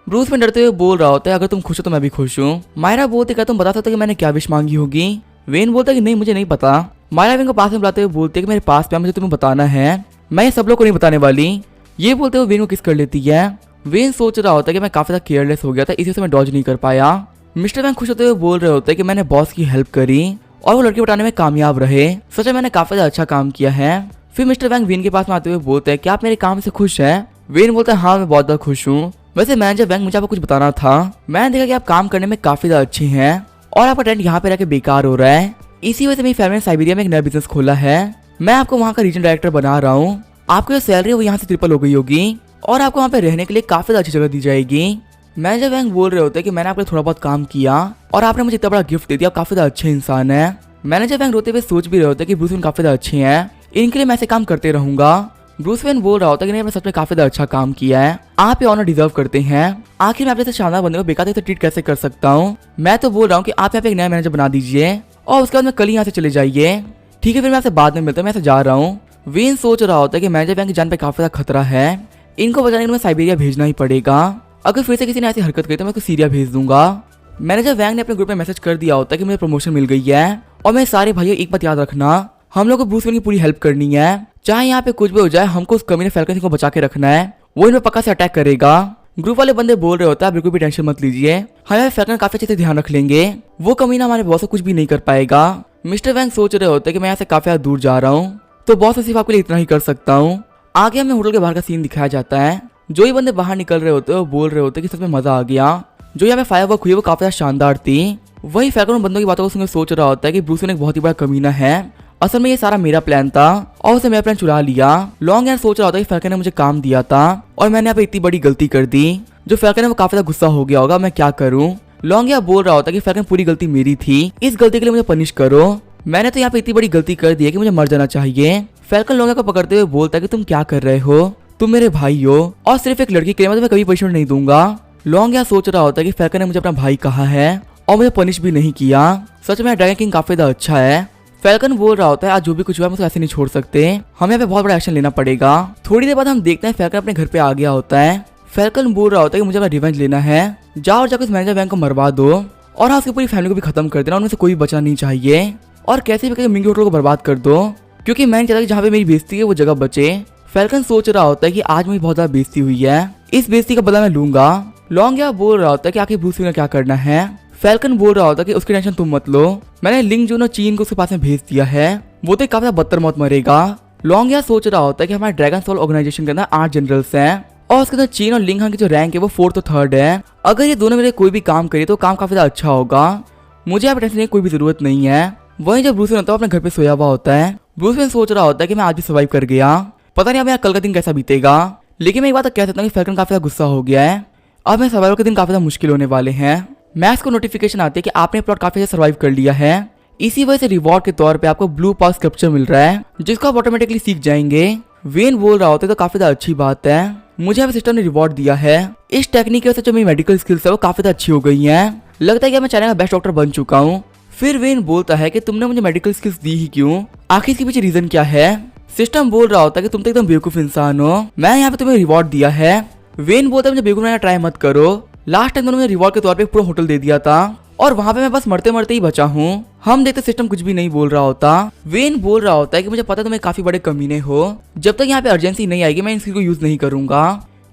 ब्रूस में डरते हुए बोल रहा होता है अगर तुम खुश हो तो मैं भी खुश हूँ। मायरा बोलते क्या तुम बता सकते कि मैंने क्या विश मांगी होगी। वेन बोलता कि नहीं मुझे नहीं पता। मायरा वेन को पास में बुलाते हुए बोलते कि मेरे पास पे मुझे तुम्हें बताना है, मैं ये सब लोग को नहीं बताने वाली। ये बोलते हुए वेन को किस कर लेती है। वेन सोच रहा होता है कि मैं काफी ज्यादा केयरलेस हो गया था, इसी से मैं डॉज नहीं कर पाया। मिस्टर वैंग खुश होते हुए बोल रहे होते हैं कि मैंने बॉस की हेल्प करी और वो लड़की बताने में कामयाब रहे, सच में मैंने काफी ज्यादा अच्छा काम किया है। फिर मिस्टर वैंग वेन के पास में आते हुए बोलते हैं क्या आप मेरे काम से खुश हैं। वेन बोलता है हाँ मैं बहुत ज्यादा खुश हूँ, वैसे मैनेजर वैंग मुझे आपको कुछ बताना था, मैंने देखा कि आप काम करने में काफी ज्यादा अच्छे हैं और आपका टेंट यहाँ पे रहकर बेकार हो रहा है, इसी वजह से मेरी फैमिली ने साइबेरिया में एक नया बिजनेस खोला है, मैं आपको वहाँ का रीजन डायरेक्टर बना रहा हूँ, आपकी जो सैलरी है वो यहाँ से ट्रिपल हो गई होगी और आपको वहाँ पे रहने के लिए काफी ज्यादा अच्छी जगह दी जाएगी। मैनेजर वैंग बोल रहे होते हैं कि मैंने आपके थोड़ा बहुत काम किया और आपने मुझे इतना बड़ा गिफ्ट दे दिया, आप काफी ज्यादा अच्छे इंसान है। मैनेजर वैंग रोते हुए सोच भी रहे होते हैं कि ब्रूस वेन काफी ज्यादा अच्छे हैं, इनके लिए मैं ऐसे काम करते रहूंगा। ब्रूस वेन बोल रहा होता है कि नहीं मैंने सच में काफी ज्यादा अच्छा काम किया है, आप ये ऑनर डिजर्व करते हैं, आखिर मैं अपने शानदार बंदे को बेकार से ट्रीट कैसे कर सकता हूँ। मैं तो बोल रहा हूँ कि आप यहाँ पे एक नया मैनेजर बना दीजिए और उसके बाद में कल ही यहाँ से चले जाइए। ठीक है फिर मैं आपसे बाद में मिलता हूँ, मैं ऐसे जा रहा हूँ। वेन सोच रहा होता है कि मैनेजर वैंग की जान पे काफी ज्यादा खतरा है, इनको बचाने के लिए साइबेरिया भेजना ही पड़ेगा, अगर फिर से किसी ने ऐसी हरकत की तो मैं उसको सीरिया भेज दूंगा। मैनेजर वैंग ने अपने ग्रुप में मैसेज कर दिया होता है कि मुझे प्रमोशन मिल गई है और मेरे सारे भाइयों एक बात याद रखना, हम लोग को ब्रूस वेन की पूरी हेल्प करनी है, चाहे यहाँ पे कुछ भी हो जाए, हमको उस कमीने फैल्कन को बचा के रखना है, वो इन पे पक्का से अटैक करेगा। ग्रुप वाले बंदे बोल रहे होता है बिल्कुल भी टेंशन मत लीजिए, हमें फैल्कन काफी अच्छे से ध्यान रख लेंगे, वो कमीना हमारे बॉस को कुछ भी नहीं कर पाएगा। मिस्टर वैंग सोच रहे होते हैं कि मैं यहाँ से काफी दूर जा रहा हूँ तो बॉस सिर्फ आपके लिए इतना ही कर सकता हूँ। आगे हमें होटल के बाहर का सीन दिखाया जाता है, जो ही बंदे बाहर निकल रहे होते हैं वो बोल रहे होते हैं कि सच में मजा आ गया, जो यहाँ पे फायरवर्क हुई है वो काफी ज्यादा शानदार थी। वही फैल्कन उन बंदों की बातों को सुनकर सोच रहा होता है कि ब्रूस वेन एक बहुत ही बड़ा कमीना है, असल में ये सारा मेरा प्लान था और उसे मेरा प्लान चुरा लिया। लॉन्ग यार सोच रहा होता है कि फैल्कन ने मुझे काम दिया था और मैंने यहाँ पे इतनी बड़ी गलती कर दी। जो फैल्कन है वो काफी ज्यादा गुस्सा हो गया होगा, मैं क्या करूँ। लॉन्ग यार बोल रहा होता है कि फैल्कन पूरी गलती मेरी थी, इस गलती के लिए मुझे पनिश करो, मैंने तो यहाँ पे इतनी बड़ी गलती कर दी है कि मुझे मर जाना चाहिए। फैल्कन लॉन्ग को पकड़ते हुए बोलता है कि तुम क्या कर रहे हो, तुम मेरे भाई हो और सिर्फ एक लड़की के लिए मैं तुम्हें कभी पनिशमेंट नहीं दूंगा। लॉन्ग यार सोच रहा होता है कि फैल्कन ने मुझे अपना भाई कहा है और मुझे पनिश भी नहीं किया, सच में ड्रैगन किंग काफी ज्यादा अच्छा है। फैल्कन बोल रहा होता है आज जो भी कुछ हुआ है मुझे ऐसे नहीं छोड़ सकते, हमें यहाँ पे बहुत बड़ा एक्शन लेना पड़ेगा। थोड़ी देर बाद हम देखते हैं फैल्कन अपने घर पे आ गया होता है। फैल्कन बोल रहा होता है कि मुझे अपना रिवेंज लेना है, जाओ और जाकर उस मैनेजर वैंग को मरवा दो और हाँ उसकी पूरी फैमिली को भी खत्म कर देना, उनमें से कोई बचना नहीं चाहिए और कैसे भी करके मिंगी होटल को बर्बाद कर दो, क्योंकि मैं नहीं चाहता कि जहाँ पे मेरी बेइज्जती है वो जगह बचे। फैल्कन सोच रहा होता है कि आज मेरी बहुत ज्यादा बेइज्जती हुई है, इस बेइज्जती का बदला मैं लूंगा। लॉन्ग यार बोल रहा होता है कि आखिर ब्रूस वेन ने क्या करना है। फैल्कन बोल रहा होता है कि उसकी टेंशन तुम मत लो, मैंने लिंग जून और चीन को उसके पास में भेज दिया है, वो तो काफी बदतर मौत मरेगा। लॉन्ग यार सोच रहा होता है कि हमारे ड्रैगन सोल ऑर्गेनाइजेशन के अंदर 8 जनरल्स हैं और उसके अंदर चीन और लिंग हान की जो रैंक है वो 4th और 3rd है। अगर ये दोनों मेरे कोई भी काम करे तो काम काफी अच्छा होगा, मुझे यहाँ पे टेंशन की कोई भी जरूरत नहीं है। वहीं जब ब्रूस वेन होता है अपने घर पे सोया हुआ होता है, ब्रूस वेन सोच रहा होता है कि मैं आज भी सर्वाइव कर गया, पता नहीं अब मेरा कल का दिन कैसा बीतेगा। लेकिन मैं एक बात कह सकता हूँ कि फैल्कन काफी गुस्सा हो गया है, अब मैं सर्वाइवल के दिन काफी मुश्किल होने वाले हैं। मैक्स को नोटिफिकेशन आती है कि आपने प्लॉट काफी अच्छा सर्वाइव कर लिया है, इसी वजह से रिवॉर्ड के तौर पे आपको ब्लू पास स्क्रप्चर मिल रहा है जिसको आप ऑटोमेटिकली सीख जाएंगे। वेन बोल रहा होता है तो काफी ज्यादा अच्छी बात है, मुझे यहाँ सिस्टम ने रिवॉर्ड दिया है, इस टेक्निक की वजह से जो मेरी मेडिकल स्किल्स है वो काफी ज्यादा अच्छी हो गई है, लगता है कि मैं चाइना का बेस्ट डॉक्टर बन चुका हूँ। फिर वेन बोलता है कि तुमने मुझे मेडिकल स्किल्स दी ही क्यों, आखिर इसके पीछे रीजन क्या है। सिस्टम बोल रहा होता है कि तुम तो एकदम बेवकूफ इंसान हो, मैं यहाँ पे तुम्हें रिवॉर्ड दिया है। वेन बोलता है मुझे बेवकूफ बनाना ट्राई मत करो, लास्ट टाइम उन्होंने रिवॉर्ड के तौर पे पूरा होटल दे दिया था और वहां पे मैं बस मरते मरते ही बचा हूँ। हम देखते सिस्टम कुछ भी नहीं बोल रहा होता। वेन बोल रहा होता है कि मुझे पता है तुम्हें काफी बड़े कमीने हो, जब तक यहाँ पे अर्जेंसी नहीं आएगी मैं इन स्किल को यूज नहीं करूंगा,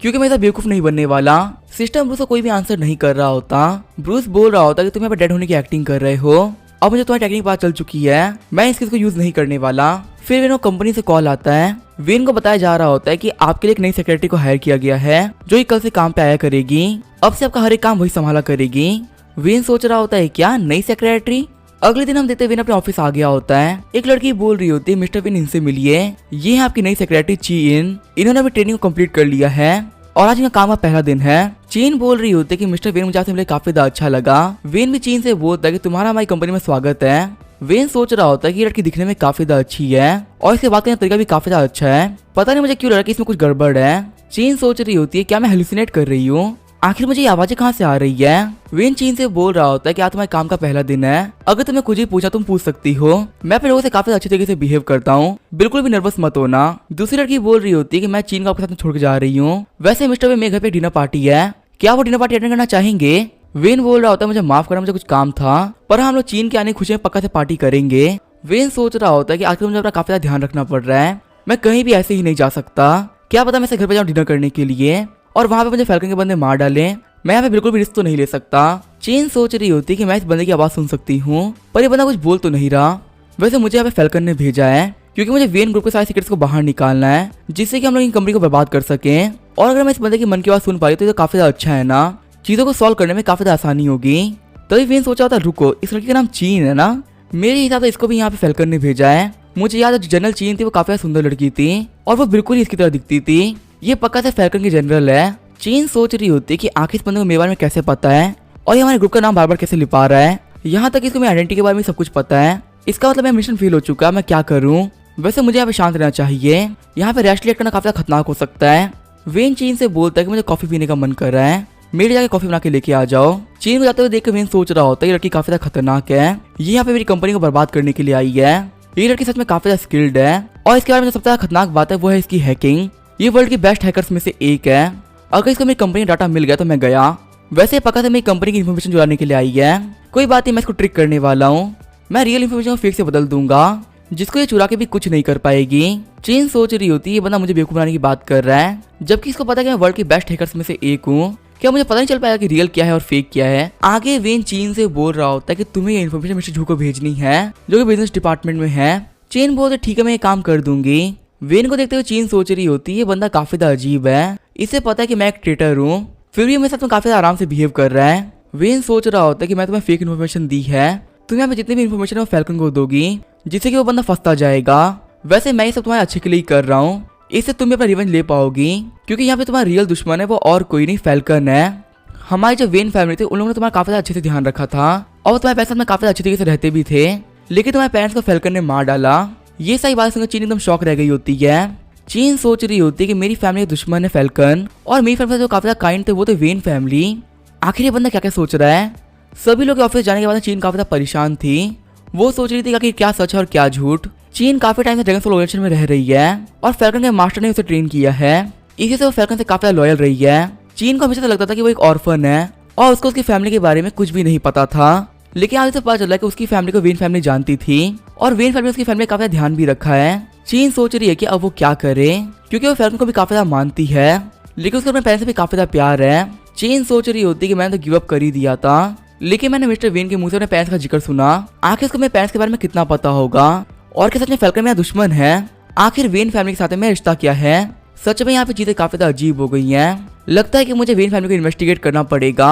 क्योंकि मैं इतना बेवकूफ नहीं बनने वाला। सिस्टम ब्रूस को कोई भी आंसर नहीं कर रहा होता। ब्रूस बोल रहा होता कि तुम यहाँ पे डेड होने की एक्टिंग कर रहे हो, अब मुझे तुम्हारी टेक्निक पता चल चुकी है, मैं इस स्किल को यूज नहीं करने वाला। फिर वेन को कंपनी से कॉल आता है, वेन को बताया जा रहा होता है कि आपके लिए एक नई सेक्रेटरी को हायर किया गया है जो कि कल से काम पे आया करेगी, अब से आपका हर एक काम वही संभाला करेगी। वेन सोच रहा होता है क्या नई सेक्रेटरी। अगले दिन हम देखते हैं वेन अपने ऑफिस आ गया होता है, एक लड़की बोल रही होती है मिस्टर वेन इनसे मिलिए, ये है आपकी नई सेक्रेटरी ची इन, इन्होंने अभी ट्रेनिंग को कंप्लीट कर लिया है और आज इनका काम का पहला दिन है। चीन बोल रही होती है कि मिस्टर वेन मुझे आपसे मिलकर काफी ज्यादा अच्छा लगा। वेन भी चीन से बोलता है कि तुम्हारा हमारी कंपनी में स्वागत है। वेन सोच रहा होता है कि ये लड़की दिखने में काफी ज्यादा अच्छी है और इसके बात करने का तरीका भी काफी ज्यादा अच्छा है, पता नहीं मुझे क्यों लगा कि इसमें कुछ गड़बड़ है। चीन सोच रही होती है क्या मैं हेलुसिनेट कर रही हूँ, आखिर मुझे ये आवाजें कहाँ से आ रही है। वेन चीन से बोल रहा होता है कि आज तुम्हारे काम का पहला दिन है, अगर तुम्हें कुछ ही पूछा तुम पूछ सकती हो, मैं अपने लोगों से काफी अच्छे तरीके से बिहेव करता हूँ, बिल्कुल भी नर्वस मत होना। दूसरी लड़की बोल रही होती है कि मैं चीन को आपके साथ छोड़ के जा रही हूँ, वैसे मिस्टर वेन मेरे घर पे डिनर पार्टी है, क्या वो डिनर पार्टी अटेंड करना चाहेंगे। वेन बोल रहा होता है मुझे माफ करना, मुझे कुछ काम था, पर हम लोग चीन के आने की खुशी में पक्का से पार्टी करेंगे। वेन सोच रहा होता है कि आखिर मुझे अपना काफी ज्यादा ध्यान रखना पड़ रहा है, मैं कहीं भी ऐसे ही नहीं जा सकता, क्या पता मैं इसे घर पे जाऊँ डिनर करने के लिए और वहां पे मुझे फैल्कन के बंदे मार डालें, मैं यहाँ पे बिल्कुल भी रिस्क तो नहीं ले सकता। चीन सोच रही होती है कि मैं इस बंदे की आवाज सुन सकती हूँ, पर ये बंदा कुछ बोल तो नहीं रहा। वैसे मुझे यहाँ पे फैल्कन ने भेजा है क्योंकि मुझे वेन ग्रुप के सारे सीक्रेट्स को बाहर निकालना है, जिससे कि हम लोग इन कंपनी को बर्बाद कर सके, और अगर मैं इस बंदे की मन की आवाज सुन पाई तो ये काफी ज्यादा अच्छा है ना, चीजों को सॉल्व करने में काफी ज्यादा आसानी होगी। तभी वेन सोचा होता रुको, इस लड़की का नाम चीन है ना, मेरे हिसाब से इसको भी यहाँ पे फैल्कन ने भेजा है। मुझे याद है जनरल चीन थी वो काफी सुंदर लड़की थी और वो बिल्कुल ही इसकी तरह दिखती थी, ये पक्का से फैल्कन की जनरल है। चीन सोच रही होती है कि आखिर इस बंदे को मेरे बारे में कैसे पता है और ये हमारे ग्रुप का नाम बार बार कैसे लिपा रहा है, यहाँ तक इसको मेरी आइडेंटिटी के बारे में सब कुछ पता है, इसका मतलब मैं मिशन फेल हो चुका, मैं क्या करूँ। वैसे मुझे यहाँ पे शांत रहना चाहिए, यहाँ पे रैशली एक्ट करना काफी खतरनाक हो सकता है। वेन चीन से बोलता है कि मुझे कॉफी पीने का मन कर रहा है, मेरे जाके कॉफी बना के लेके आ जाओ। चीन को जाते हुए देख के वेन सोच रहा होता है ये लड़की काफी ज्यादा खतरनाक है, ये यहाँ पे मेरी कंपनी को बर्बाद करने के लिए आई है, ये लड़की सच में काफी ज्यादा स्किल्ड है और इसके बारे में सबसे ज्यादा खतरनाक बात है वो है इसकी हैकिंग, ये वर्ल्ड की बेस्ट हैकर्स में से एक है, अगर इसको मेरी कंपनी डाटा मिल गया तो मैं गया। वैसे पक्का से मेरी कंपनी की इन्फॉर्मेशन चुराने के लिए आई है, कोई बात नहीं मैं इसको ट्रिक करने वाला हूँ, मैं रियल इन्फॉर्मेशन को फेक से बदल दूंगा जिसको ये चुरा के भी कुछ नहीं कर पाएगी। चीन सोच रही होती है ये बंदा मुझे बेवकूफ बनाने की बात कर रहा है, जबकि इसको पता है कि मैं वर्ल्ड की बेस्ट हैकर्स में से एक हूँ, क्या मुझे पता नहीं चल पाएगा कि रियल क्या है और फेक क्या है। आगे वेन चीन से बोल रहा होता है कि तुम्हें ये इन्फॉर्मेशन मिस्टर झू को भेजनी है जो कि बिजनेस डिपार्टमेंट में है। चीन बोलते ठीक है मैं ये काम कर दूंगी। वेन को देखते हुए चीन सोच रही होती है ये बंदा काफी ज्यादा अजीब है, इसे पता है कि मैं एक ट्रेटर हूँ फिर भी मेरे साथ में काफी आराम से बिहेव कर रहा है। वेन सोच रहा होता है कि मैं तुम्हें फेक इन्फॉर्मेशन दी है, तुम यहाँ पे जितनी भी इन्फॉर्मेशन है वो फैल्कन को दोगी जिससे कि वो बंदा फंसता जाएगा। वैसे मैं ये सब तुम्हारे अच्छे के लिए ही कर रहा हूँ, इससे तुम भी अपना रिवेंज ले पाओगी, क्योंकि यहाँ पे तुम्हारा रियल दुश्मन है वो और कोई नहीं फैल्कन है। हमारी जो वेन फैमिली थी उन लोगों ने तुम्हारा काफी अच्छे से ध्यान रखा था और तुम्हारे पैसे में काफी अच्छे तरीके से रहते भी थे, लेकिन तुम्हारे पेरेंट्स को फैल्कन ने मार डाला। ये सही बात सुनकर चीन एकदम शॉक रह गई होती है। चीन सोच रही होती है कि मेरी फैमिली का दुश्मन है फैल्कन और मेरी फैमिली जो काफी काइंड थे वो थे वेन फैमिली। आखिर ये बंदा क्या क्या सोच रहा है। सभी लोग ऑफिस जाने के बाद चीन काफी परेशान थी। वो सोच रही थी कि क्या सच है और क्या झूठ। चीन काफी टाइम से ड्रैगनफॉल ऑर्गेनाइजेशन में रह रही है और फैल्कन के मास्टर ने उसे ट्रेन किया है, इसी से वो फैल्कन से काफी लॉयल रही है। चीन को हमेशा से लगता था कि वो एक ऑर्फन है और उसको उसकी फैमिली के बारे में कुछ भी नहीं पता था, लेकिन आज से पता चला कि उसकी फैमिली को वेन फैमिली जानती थी और वेन फैमिली उसकी फैमिली का काफी ध्यान भी रखा है। चीन सोच रही है कि अब वो क्या करे, क्योंकि वो फैल्कन को भी काफी मानती है, लेकिन उसके अपने पेरेंट्स से भी काफी प्यार है। चीन सोच रही होती कि मैंने तो गिव अप कर ही दिया था, लेकिन मैंने मिस्टर वेन के मुंह से अपने पेरेंट्स का जिक्र सुना। आखिर उसको मेरे पेरेंट्स के बारे में कितना पता होगा और क्या सच में फैल्कन मेरा दुश्मन है। आखिर वेन फैमिली के साथ मेरा रिश्ता क्या है। सच में यहाँ पे चीजें काफी अजीब हो गई हैं। लगता है कि मुझे वेन फैमिली को इन्वेस्टिगेट करना पड़ेगा।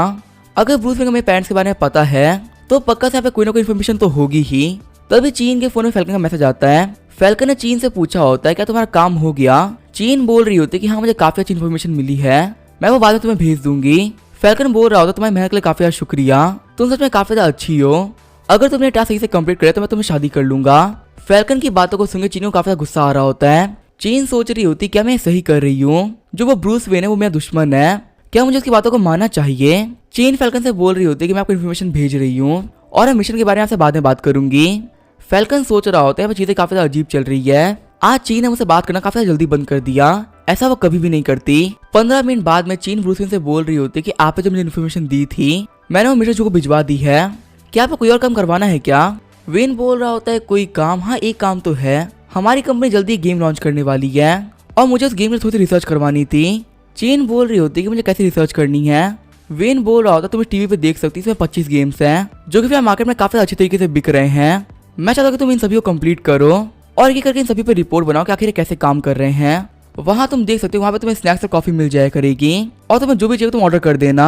अगर ब्रूस वेन को मेरे पेरेंट्स के बारे में पता है तो पक्का से यहाँ पे कोई ना कोई इन्फॉर्मेशन तो होगी ही। तभी चीन के फोन में फैल्कन का मैसेज आता है। फैल्कन ने चीन से पूछा होता है क्या तुम्हारा काम हो गया। चीन बोल रही होती है कि हाँ मुझे काफी अच्छी इन्फॉर्मेशन मिली है, मैं वो बाद में तुम्हें भेज दूंगी। फैल्कन बोल रहा होता तुम्हारी मेहनत के लिए काफी शुक्रिया, तुम सच में काफी अच्छी हो। अगर तुमने टास्क सही से कंप्लीट करे तो मैं तुम्हें शादी कर लूंगा। फैल्कन की बातों को सुनकर चीन को काफी गुस्सा आ रहा होता है। चीन सोच रही होती क्या मैं सही कर रही हूँ, जो वो ब्रूस वेन है वो मेरा दुश्मन है, क्या मुझे उसकी बातों को मानना चाहिए। चीन फैल्कन से बोल रही होती है कि मैं आपको इन्फॉर्मेशन भेज रही हूँ और मिशन के बारे में आपसे बाद में बात करूंगी। फैल्कन सोच रहा होता है चीजें काफी अजीब चल रही है। आज चीन ने मुझसे बात करना काफी जल्दी बंद कर दिया, ऐसा वो कभी भी नहीं करती। 15 मिनट बाद में चीन ब्रूस वेन से बोल रही होती है कि आपने जो मुझे इन्फॉर्मेशन दी थी मैंने वो मिशन को भिजवा दी है, क्या आपको कोई और काम करवाना है क्या। वेन बोल रहा होता है कोई काम, हाँ एक काम तो है, हमारी कंपनी जल्दी गेम लॉन्च करने वाली है और मुझे उस गेम में थोड़ी सी रिसर्च करवानी थी। चीन बोल रही होती है कि मुझे कैसे रिसर्च करनी है। वेन बोल रहा होता तुम टीवी पे देख सकती, इसमें 25 गेम्स हैं जो कि मार्केट में काफी अच्छे तरीके से बिक रहे हैं। मैं चाहता हूँ कि तुम इन सभी को कंप्लीट करो और ये करके इन सभी पे रिपोर्ट बनाओ कि आखिर कैसे काम कर रहे हैं। वहाँ तुम देख सकते हो, वहाँ पे तुम्हें स्नैक्स और कॉफी मिल जाया करेगी और तुम्हें जो भी चाहिए तुम ऑर्डर कर देना।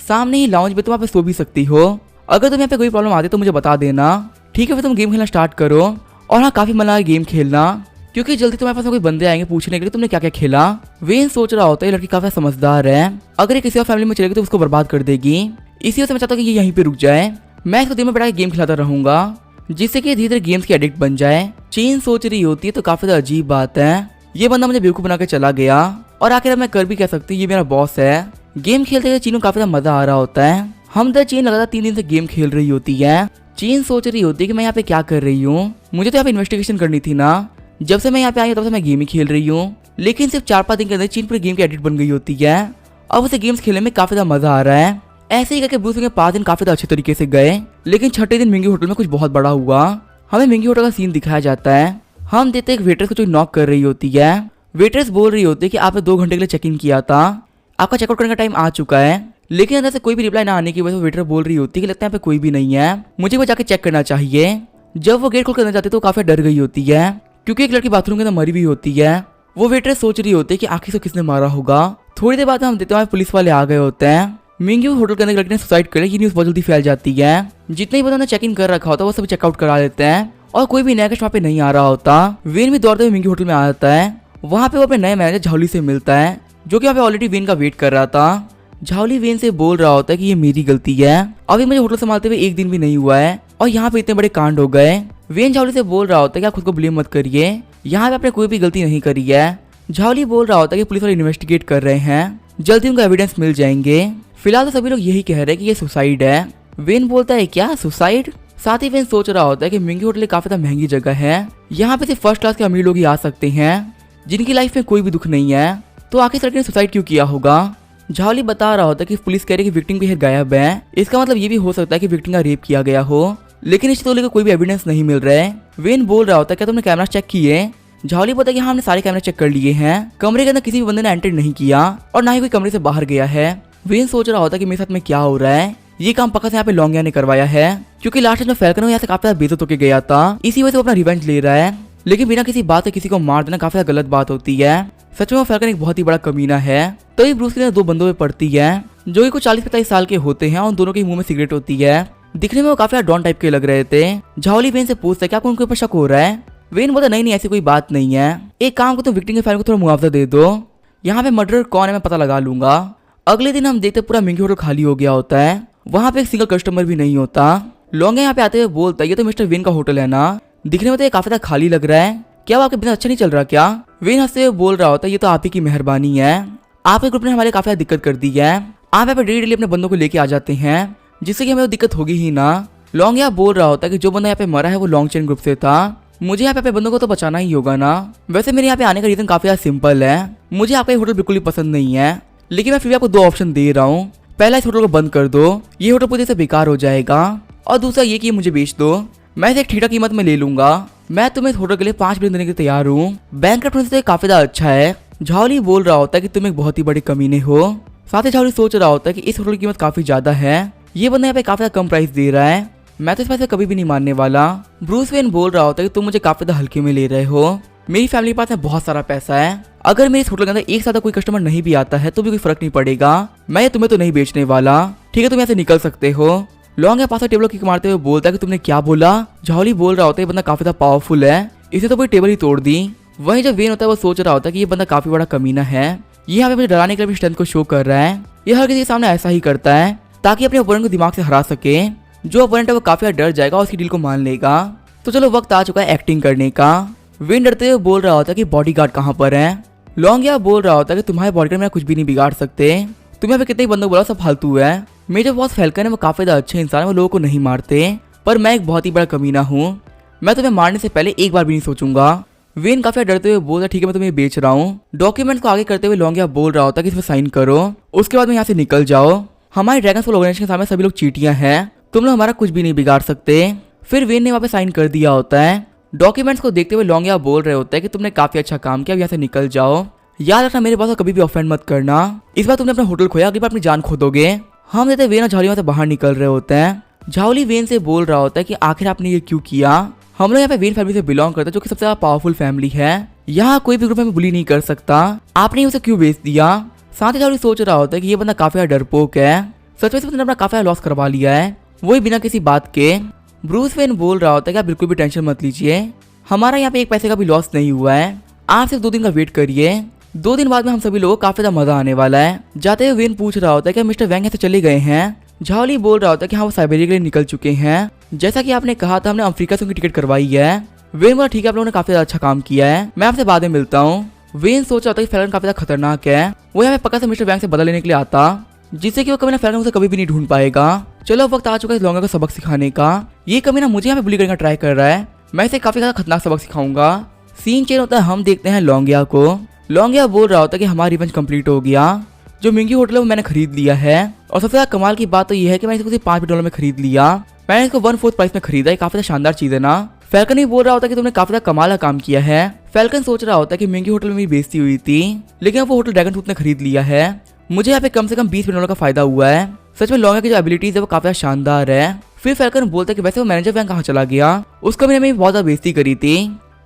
सामने ही लाउंज में तुम वहाँ पे सो भी सकती हो। अगर तुम्हें यहाँ पे कोई प्रॉब्लम आती है तो मुझे बता देना, ठीक है। फिर तुम गेम खेलना स्टार्ट करो और हाँ काफी मजा आए गेम खेलना, क्योंकि जल्दी तुम्हारे पास कोई बंदे आएंगे पूछने के लिए तुमने क्या क्या खेला। वेन सोच रहा होता है लड़की काफी समझदार है, अगर ये किसी और फैमिली में चलेगी तो उसको बर्बाद कर देगी, इसी वजह से मैं चाहता हूँ कि ये यहीं पे रुक जाए। मैं इसको दिन में बैठा के गेम खिलाता रहूंगा जिससे कि धीरे धीरे गेम्स की एडिक्ट बन जाए। चीन सोच रही होती है तो काफी अजीब बात है, ये बंदा मुझे बेवकूफ बना के चला गया और आखिर मैं कर भी कह सकती, ये मेरा बॉस है। गेम खेलते हुए चीन को काफी मजा आ रहा होता है। हम तो चीन लगातार 3 दिन से गेम खेल रही होती है। चीन सोच रही होती है कि मैं यहाँ पे क्या कर रही हूँ, मुझे तो यहाँ पे इन्वेस्टिगेशन करनी थी ना। जब से मैं यहाँ पे आई हूँ तब से मैं गेम ही खेल रही हूँ, लेकिन सिर्फ 4-5 दिन के अंदर चीन पूरी गेम की एडिक्ट बन गई होती है। अब उसे गेम्स खेलने में काफी ज्यादा मजा आ रहा है। ऐसे ही करके ब्रूस वेन के 5 दिन काफी अच्छे तरीके से गए, लेकिन छठे दिन मिंगी होटल में कुछ बहुत बड़ा हुआ। हमें मिंगी होटल का सीन दिखाया जाता है। हम देखते हैं एक वेट्रेस को जो नॉक कर रही होती है। वेट्रेस बोल रही होती है कि आपने 2 घंटे के लिए चेक इन किया था, आपका चेकआउट करने का टाइम आ चुका है, लेकिन अंदर से कोई भी रिप्लाई ना आने की वजह से वेटर बोल रही होती है कि लगता है यहाँ पे कोई भी नहीं है, मुझे वो जाके चेक करना चाहिए। जब वो गेट खोल कर अंदर जाती है तो काफी डर गई होती है, क्योंकि एक लड़की बाथरूम के अंदर मरी भी होती है। वो वेट्रेस सोच रही होती है कि आखिर से किसने मारा होगा। थोड़ी देर बाद हम देखते हैं पुलिस वाले आ गए होते हैं। मिंगी होटल के अंदर लड़की ने सुसाइड कर लिया, ये न्यूज बहुत जल्दी फैल जाती है। जितने भी बंदों ने चेक इन कर रखा होता है वो सब चेकआउट करा लेते हैं और कोई भी नया गेस्ट वहाँ पे नहीं आ रहा होता। वेन भी दौड़ते हुए मिंगी होटल में आ जाता है। वहाँ पे वो अपने नए मैनेजर झाउली से मिलता है, जो कि वहाँ पे ऑलरेडी वेन का वेट कर रहा था। झाउली वेन से बोल रहा होता है कि ये मेरी गलती है, अभी मुझे होटल संभालते हुए 1 दिन भी नहीं हुआ है और यहाँ पे इतने बड़े कांड हो गए। वेन झाउली से बोल रहा होता है कि आप खुद को ब्लेम मत करिए, यहाँ पे आपने कोई भी गलती नहीं करी है। झाउली बोल रहा होता है कि पुलिस वाले इन्वेस्टिगेट कर रहे हैं, जल्दी उनका एविडेंस मिल जाएंगे। फिलहाल तो सभी लोग यही कह रहे हैं कि ये सुसाइड है। वेन बोलता है क्या सुसाइड। साथ ही वेन सोच रहा होता है कि मिंगी होटल काफी ज्यादा महंगी जगह है, यहाँ पे सिर्फ फर्स्ट क्लास के अमीर लोग ही आ सकते हैं जिनकी लाइफ में कोई भी दुख नहीं है, तो आखिर इस लड़के ने सुसाइड क्यों किया होगा। झाउली बता रहा होता है कि पुलिस कह रही है कि विक्टिम भी गायब है, इसका मतलब ये भी हो सकता है कि विक्टिम का रेप किया गया हो, लेकिन इस तो लेकर कोई भी एविडेंस नहीं मिल रहा है। वेन बोल रहा होता है क्या तुमने कैमरा चेक किए। झाउली बोलता है कि हाँ हमने सारे कैमरे चेक कर लिए हैं, कमरे के अंदर किसी भी बंदे ने एंटर नहीं किया और ना ही कोई कमरे से बाहर गया है। वेन सोच रहा होता है कि मेरे साथ में क्या हो रहा है, ये काम पक्का से यहाँ पे लॉन्गिया ने करवाया है, क्योंकि लास्ट टाइम फैल्कन यहाँ से काफी ज्यादा बेइज्जत होकर गया था, इसी वजह से वो अपना रिवेंज ले रहा है। लेकिन बिना किसी बात से किसी को मार देना काफी गलत बात होती है। सच में वो फैल्कन एक बहुत ही बड़ा कमीना है। तभी ब्रूस की 2 बंदों पे पड़ती है जो कि कुछ 40-45 साल के होते हैं और उन दोनों के मुंह में सिगरेट होती है। दिखने में वो काफी डॉन टाइप के लग रहे थे। झाओली वेन से पूछता है क्या आपको उनके ऊपर शक हो रहा है। वेन बोलता नहीं ऐसी कोई बात नहीं है, एक काम को तुम विक्टिम के फैमिली को थोड़ा मुआवजा दे दो, यहाँ पे मर्डर कौन है मैं पता लगा लूंगा। अगले दिन हम देखते पूरा मिंकी होटल खाली हो गया होता है, वहाँ पे एक सिंगल कस्टमर भी नहीं होता। लॉन्ग यहाँ पे आते हुए बोलता है ये तो मिस्टर वेन का होटल है ना, दिखने में तो ये काफी ज्यादा खाली लग रहा है, क्या वो आपके बिजनेस अच्छा नहीं चल रहा क्या। वेन हंसते हुए बोल रहा होता है ये तो आप ही की मेहरबानी है, आपके ग्रुप ने हमारे काफी ज्यादा दिक्कत कर दी है, आप यहाँ पे डेली अपने बंदों को लेके आ जाते हैं जिससे कि हमें दिक्कत होगी ही ना। लॉन्ग यहाँ बोल रहा होता है कि जो बंदा यहाँ पे मरा है वो लॉन्ग चेन ग्रुप से था, मुझे यहाँ पे अपने बंदों को तो बचाना ही होगा ना। वैसे मेरे यहाँ पे आने का रीजन काफी ज्यादा सिंपल है, मुझे आपका ये होटल बिल्कुल ही पसंद नहीं है, लेकिन मैं फिर भी आपको 2 ऑप्शन दे रहा हूँ। पहला इस होटल को बंद कर दो, ये होटल पूरी से बेकार हो जाएगा, और दूसरा ये कि मुझे बेच दो, मैं इसे एक ठीक कीमत में ले लूंगा। मैं तुम्हें इस होटल के लिए 5 मिलियन देने के तैयार हूँ, बैंक होने से काफी ज्यादा अच्छा है। झाओली बोल रहा होता है कि तुम एक बहुत ही बड़े कमीने हो। साथ ही झाओली सोच रहा होता है कि इस होटल की कीमत काफी ज्यादा है, ये बंदा यहाँ पे काफी ज्यादा कम प्राइस दे रहा है, मैं तो इस पैसे कभी भी नहीं मानने वाला। ब्रूस वेन बोल रहा होता है कि तुम मुझे काफी ज्यादा हल्के में ले रहे हो, मेरी फैमिली के पास में बहुत सारा पैसा है, अगर मेरे इस होटल के अंदर एक साथ कोई कस्टमर नहीं भी आता है तो भी कोई फर्क नहीं पड़ेगा, मैं तुम्हें तो नहीं बेचने वाला, ठीक है तुम यहाँ से निकल सकते हो। लॉन्ग है पास टेबल किक मारते हुए बोलता है कि तुमने क्या बोला। झाओली बोल रहा होता है ये बंदा काफी ज्यादा पावरफुल है, इसे तो पूरी टेबल ही तोड़ दी। वहीं जब वेन होता है वो सोच रहा होता है कि ये बंदा काफी बड़ा कमीना है, ये यहाँ पे मुझे डराने के लिए स्ट्रेंथ को शो कर रहा है, ये हर किसी के सामने ऐसा ही करता है ताकि अपने ओपोनेंट को दिमाग से हरा सके, जो ओपोनेंट है वो काफी डर जाएगा और उसकी डील को मान लेगा। तो चलो वक्त आ चुका है एक्टिंग करने का। वेन डरते हुए बोल रहा होता है कि बॉडीगार्ड कहाँ पर है। लॉन्ग यहाँ बोल रहा होता है कि तुम्हारे बॉडीगार्ड मेरा कुछ भी नहीं बिगाड़ सकते, तुम यहाँ पे कितने बंदों बोला सब फालतू है, मेरे जो बॉस फैल्कन है वो काफी ज्यादा अच्छे इंसान है, वो लोगों को नहीं मारते, पर मैं एक बहुत ही बड़ा कमीना हूँ, मैं तुम्हें मारने से पहले एक बार भी नहीं सोचूंगा। वेन काफी डरते हुए बोल रहा ठीक है मैं तुम्हें बेच रहा हूँ। डॉक्यूमेंट्स को आगे करते हुए लॉन्ग यहाँ बोल रहा होता है कि इसमें साइन करो, उसके बाद में यहाँ से निकल जाओ, हमारी ड्रैगन फॉल ऑर्गेनाइजेशन के सामने सभी लोग चीटियां हैं, तुम लोग हमारा कुछ भी नहीं बिगाड़ सकते। फिर वेन ने वहाँ पे साइन कर दिया होता है। डॉक्यूमेंट्स को देखते हुए लॉन्ग यहाँ बोल रहे होते हैं कि तुमने काफी अच्छा काम किया, अब यहाँ से निकल जाओ, याद रखना मेरे पास कभी भी ऑफेंड मत करना, इस बार तुमने अपना होटल खोया, अगली बार अपनी जान खो दोगे। हम देते वेन और झाओली वहाँ से बाहर निकल रहे होते हैं। झाओली वेन से बोल रहा होता है कि आखिर आपने ये क्यों किया, हम लोग यहाँ पे वेन फैमिली से बिलोंग करते हैं जो कि सबसे ज्यादा पावरफुल फैमिली है, यहाँ कोई भी ग्रुप में बुली नहीं कर सकता, आपने उसे क्यों बेच दिया। साथ ही झाओली सोच रहा होता है कि ये बंदा काफी डरपोक है, सच में से अपना काफी लॉस करवा लिया है, वही बिना किसी बात के। ब्रूस वेन बोल रहा होता है कि आप बिल्कुल भी टेंशन मत लीजिए, हमारा यहाँ पे एक पैसे का भी लॉस नहीं हुआ है, आप सिर्फ 2 दिन का वेट करिए, 2 दिन बाद में हम सभी लोगों को काफी ज्यादा मजा आने वाला है। जाते हुए वेन पूछ रहा होता है कि मिस्टर वैंग यहाँ से चले गए हैं। झाओली बोल रहा होता है कि हाँ वो साइबेरिया के लिए निकल चुके हैं, जैसा कि आपने कहा था हमने अफ्रीका से उनकी टिकट करवाई है। वेन बोला ठीक है आप लोगों ने काफी ज्यादा अच्छा काम किया है, मैं आपसे बाद में मिलता हूँ। वेन सोच रहा था कि फैलन काफी ज्यादा खतरनाक है, वो यहाँ पे पक्का से मिस्टर वैंग से बदला लेने के लिए आता, जिससे कि वो कमीना फैलन उसे कभी भी नहीं ढूंढ पाएगा। चलो वक्त आ चुका है इस लॉन्गा को सबक सिखाने का, ये कमीना मुझे यहाँ पे बुली करने का ट्राई कर रहा है, मैं इसे काफी ज्यादा खतरनाक सबक सिखाऊंगा। सीन चेंज होता है, हम देखते हैं लॉन्गिया को। लॉन्गिया बोल रहा होता है कि हमारा रिवेंज कंप्लीट हो गया, जो मिंगी होटल है वो मैंने खरीद लिया है, और सबसे ज्यादा कमाल की बात तो ये है कि मैंने इसे $5 में खरीद लिया, मैंने इसको 1/4 प्राइस में खरीदा, ये काफी शानदार चीज है ना। फैल्कन भी बोल रहा होता है कि तुमने काफी ज्यादा कमाल का काम किया है। फैल्कन सोच रहा होता है कि मिंगी होटल में भी बेइज्जती हुई थी, लेकिन अब वो होटल ड्रैगन टूथ ने खरीद लिया है, मुझे यहाँ पे कम से कम $20 मिलियन का फायदा हुआ है। सच में लॉन्गिया की जो एबिलिटीज है वो काफी शानदार है। फिर फैल्कन बोलता है कि वैसे वो मैनेजर वैंग कहाँ चला गया, उसका मैंने बहुत ज्यादा बेइज्जती करी थी।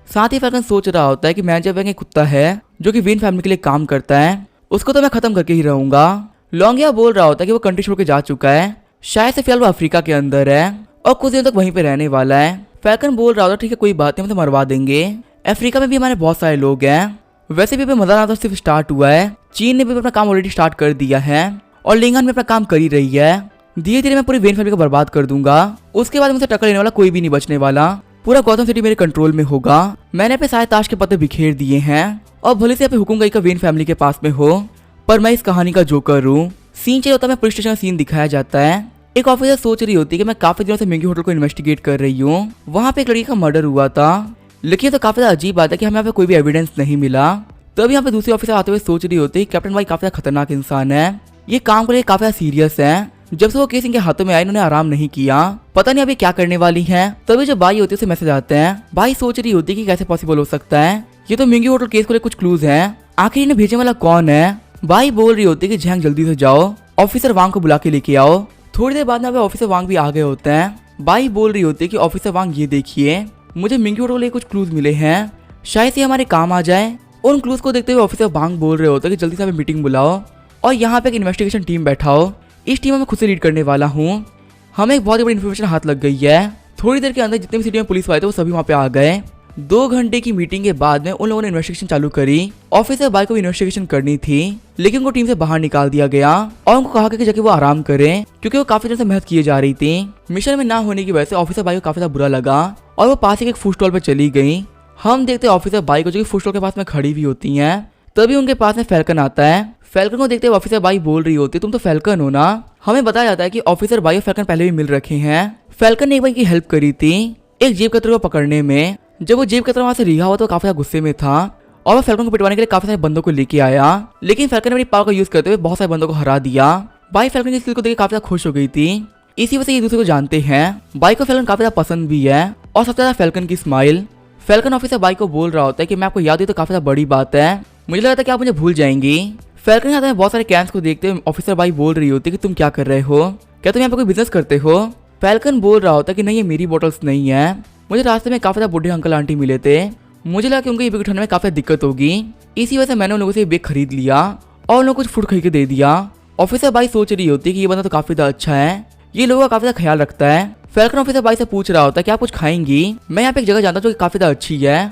साथ ही फैल्कन सोच रहा होता है कि मैनेजर वैंग एक कुत्ता है जो कि वेन फैमिली के लिए काम करता है, उसको तो मैं खत्म करके ही रहूंगा। लॉन्गिया बोल रहा होता है कि वो कंट्री छोड़ के जा चुका है, शायद से फिलहाल वो अफ्रीका के अंदर है और कुछ दिनों तक वहीं पे रहने वाला है। फैल्कन बोल रहा होता है ठीक है कोई बात नहीं, हम तो मरवा देंगे, अफ्रीका में भी हमारे बहुत सारे लोग हैं, वैसे भी मजा तो सिर्फ स्टार्ट हुआ है, चीन ने भी अपना काम ऑलरेडी स्टार्ट कर दिया है और लिंगन भी अपना काम कर ही रही है, धीरे धीरे मैं पूरी वेन फैमिली को बर्बाद कर दूंगा, उसके बाद मुझसे टक्कर लेने वाला कोई भी नहीं बचने वाला, पूरा गौतम सिटी मेरे कंट्रोल में होगा, मैंने अपने सारे ताश के पत्ते बिखेर दिए हैं और भले से अपने हुकुम गई का वेन फैमिली के पास में हो, पर मैं इस कहानी का जोकर हूँ। सीन चाहिए होता है, पुलिस स्टेशन का सीन दिखाया जाता है। एक ऑफिसर सोच रही होती है कि मैं काफी दिनों से मिंगी होटल को इन्वेस्टिगेट कर रही हूँ, वहाँ पे एक लड़की का मर्डर हुआ था, लेकिन तो काफी अजीब बात है कि हमें यहाँ पे कोई भी एविडेंस नहीं मिला। तब यहाँ पे दूसरी ऑफिसर आते हुए सोच रही होती है कैप्टन भाई काफी खतरनाक इंसान है, ये काम को लेकर काफी सीरियस है, जब से वो केस इनके हाथों में आया इन्होंने आराम नहीं किया, पता नहीं अभी क्या करने वाली है। तभी जो बाई होती है उसे मैसेज आते हैं, बाई सोच रही होती है कि कैसे पॉसिबल हो सकता है, ये तो मिंगी होटल केस को लेकर कुछ क्लूज हैं, आखिर इन्हें भेजने वाला कौन है। बाई बोल रही होती है कि झैंग जल्दी से जाओ, ऑफिसर वांग को बुला के लेके आओ। थोड़ी देर बाद में ऑफिसर वांग भी आ गए होते हैं। बाई बोल रही होती है कि ऑफिसर वांग ये देखिए, मुझे मिंगी होटल को लेकर कुछ क्लूज मिले हैं, शायद ये हमारे काम आ जाए। उन क्लूज को देखते हुए ऑफिसर वांग बोल रहे होते हैं कि जल्दी से हमें मीटिंग बुलाओ। और यहाँ पे एक इन्वेस्टिगेशन टीम बैठा हो। इस टीम में मैं खुद से लीड करने वाला हूँ। हमें एक बहुत ही बड़ी इन्फॉर्मेशन हाथ लग गई है। थोड़ी देर के अंदर जितने भी सिटी में पुलिस वाले थे वो सभी वहाँ पे आ गए। 2 घंटे की मीटिंग के बाद में उन लोगों ने इन्वेस्टिगेशन चालू करी। ऑफिसर बाई को इन्वेस्टिगेशन करनी थी, लेकिन उनको टीम से बाहर निकाल दिया गया और उनको कहा कि जाके वो आराम करें, क्योंकि वो काफी देर से मेहनत किए जा रही थी। मिशन में ना होने की वजह से ऑफिसर बाई को काफी ज्यादा बुरा लगा और वो पास ही एक फूड स्टॉल पर चली गई। हम देखते ऑफिसर बाई को जो कि फूड स्टॉल के पास में खड़ी हुई होती है। तभी उनके पास में फैल्कन आता है। फैल्कन को देखते हुए ऑफिसर बाई बोल रही होती, तुम तो फैल्कन हो ना। हमें बताया जाता है कि ऑफिसर बाई और फैल्कन पहले भी मिल रखे हैं। फैल्कन ने एक बार की हेल्प करी थी एक जेब कतरे को पकड़ने में। जब वो जेब कतरा वहां से रिहा हुआ तो काफी गुस्से में था और वो फैल्कन को पिटवाने के लिए काफी सारे बंदों को लेके आया, लेकिन फैल्कन ने अपनी पावर का यूज करते हुए बहुत सारे बंदों को हरा दिया। बाई फैल्कन की स्किल को देख काफी ज्यादा खुश हो गई थी। इसी वजह से एक दूसरे को जानते हैं। बाई को फैल्कन काफी ज्यादा पसंद भी है और सबसे ज्यादा फैल्कन की स्माइल। फैल्कन ऑफिसर बाई को बोल रहा होता है कि मैं आपको याद हुई तो काफी ज्यादा बड़ी बात है, मुझे लगा था कि आप मुझे भूल जाएंगी। फैल्कन के हाथ में बहुत सारे कैंस को देखते हुए ऑफिसर बाई बोल रही होती कि तुम क्या कर रहे हो, क्या तुम यहाँ पे कोई बिजनेस करते हो। फैल्कन बोल रहा होता कि नहीं, ये मेरी बोटल्स नहीं है, मुझे रास्ते में काफी ज्यादा बूढ़े अंकल आंटी मिले थे, मुझे लगा कि उनको ये बैग उठाने में काफी दिक्कत होगी, इसी वजह से मैंने उन लोगों से ये बैग खरीद लिया और उन लोगों को कुछ फूड खरीद के दे दिया। ऑफिसर बाई सोच रही होती कि ये बंदा तो काफी ज्यादा अच्छा है, ये लोगों का काफी ज्यादा ख्याल रखता है। फैल्कन ऑफिसर बाई से पूछ रहा होता है कि आप कुछ खाएंगी, मैं यहाँ पे एक जगह जानता हूँ जो कि काफी ज्यादा अच्छी है,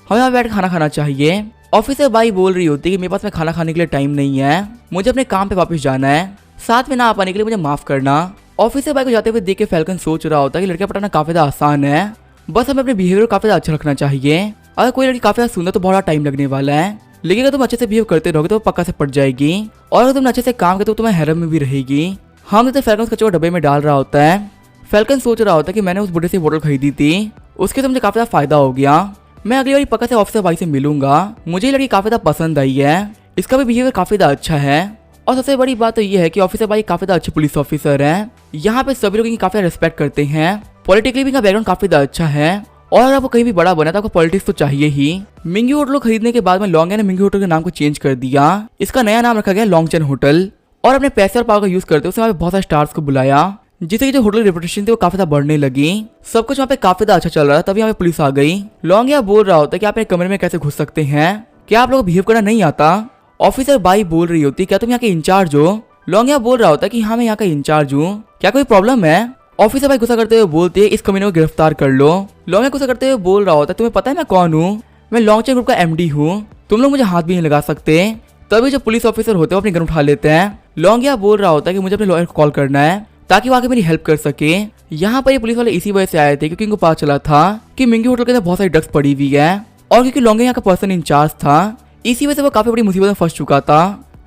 हमें यहाँ बैठ खाना खाना चाहिए। ऑफिसर बाई बोल रही होती है कि मेरे पास में खाना खाने के लिए टाइम नहीं है, मुझे अपने काम पे वापस जाना है, साथ में ना आ पाने के लिए मुझे माफ करना। ऑफिसर बाई को जाते हुए देख के फैल्कन सोच रहा होता है कि लड़कियां पटाना काफी ज्यादा आसान है, बस हमें अपने बिहेवियर को काफी ज्यादा अच्छा रखना चाहिए। अगर कोई लड़की काफी ज्यादा सुंदर तो बहुत टाइम लगने वाला है, लेकिन अगर तुम अच्छे से बिहेव करते रहोगे तो वो पक्का से पट जाएगी, और अगर तुम अच्छे से काम करते तो तुम्हें हैरम में भी रहेगी। हम तो फैल्कन उस कचरे को डब्बे में डाल रहा होता है। फैल्कन सोच रहा होता है कि मैंने उस बुढ़े से बोतल खरीदी थी, उसके तो मुझे काफी ज्यादा फायदा हो गया, मैं अगली बार पक्का से ऑफिसर बाई से मिलूंगा, मुझे ये लड़की काफी ज्यादा पसंद आई है, इसका भी बिहेवियर काफी ज्यादा अच्छा है, और सबसे बड़ी बात तो ये है कि ऑफिसर बाई काफी ज्यादा अच्छे पुलिस ऑफिसर है, यहाँ पे सभी लोग इनकी काफी रिस्पेक्ट करते हैं, पॉलिटिकली भी इनका बैकग्राउंड काफी ज्यादा अच्छा है, और अगर आपको कहीं भी बड़ा बना तो आपको पॉलिटिक्स तो चाहिए ही। मिंगी होटल को खरीदने के बाद में लॉन्ग ने मिंगी होटल के नाम को चेंज कर दिया, इसका नया नाम रखा गया लॉन्गचन होटल, और अपने पैसे और पावर का यूज करते उसने वहाँ पे बहुत सारे स्टार्स को बुलाया, जिससे कि जो होटल की रेपुटेशन थी वो काफी ज्यादा बढ़ने लगी, सब कुछ वहाँ पे काफी ज्यादा अच्छा चल रहा था। तभी यहाँ पे पुलिस आ गई। लॉन्ग यहाँ बोल रहा होता है कि आप एक कमरे में कैसे घुस सकते हैं, क्या आप लोग बिहेव करना नहीं आता। ऑफिसर बाई बोल रही होती क्या तुम यहाँ के इंचार्ज हो। लॉन्ग यहाँ बोल रहा होता है कि हाँ मैं यहाँ का इंचार्ज हूँ, क्या कोई प्रॉब्लम है। ऑफिसर बाई गुस्सा करते हुए बोलते हैं इस कमीने को गिरफ्तार कर लो। लॉन्ग गुस्सा करते हुए बोल रहा होता है तुम्हें पता है मैं कौन हूँ, मैं लॉन्गचेन ग्रुप का एमडी हूँ, तुम लोग मुझे हाथ भी नहीं लगा सकते। तभी जो पुलिस ऑफिसर होते हैं अपनी गन उठा लेते हैं। लॉन्ग यहाँ बोल रहा होता है कि मुझे अपने लॉयर को कॉल करना है ताकि वो आके मेरी हेल्प कर सके। यहाँ पर ये पुलिस वाले इसी वजह से आए थे क्योंकि इनको पता चला था कि मिंगी होटल के अंदर बहुत सारी ड्रग्स पड़ी हुई है, और क्योंकि लॉन्ग यहाँ का पर्सन इंचार्ज था, इसी वजह से वो काफी बड़ी मुसीबत में फंस चुका था।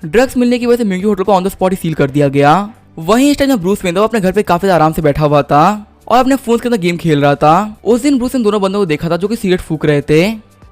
ड्रग्स मिलने की वजह से मिंगी होटल को on the spot he seal कर दिया गया। वहीं इस टाइम जब ब्रूस वेन था वो अपने घर पे काफी आराम से बैठा हुआ था और अपने फोन के अंदर गेम खेल रहा था। उस दिन ब्रूस ने दोनों बंदों को देखा था जो कि सिगरेट फूक रहे थे,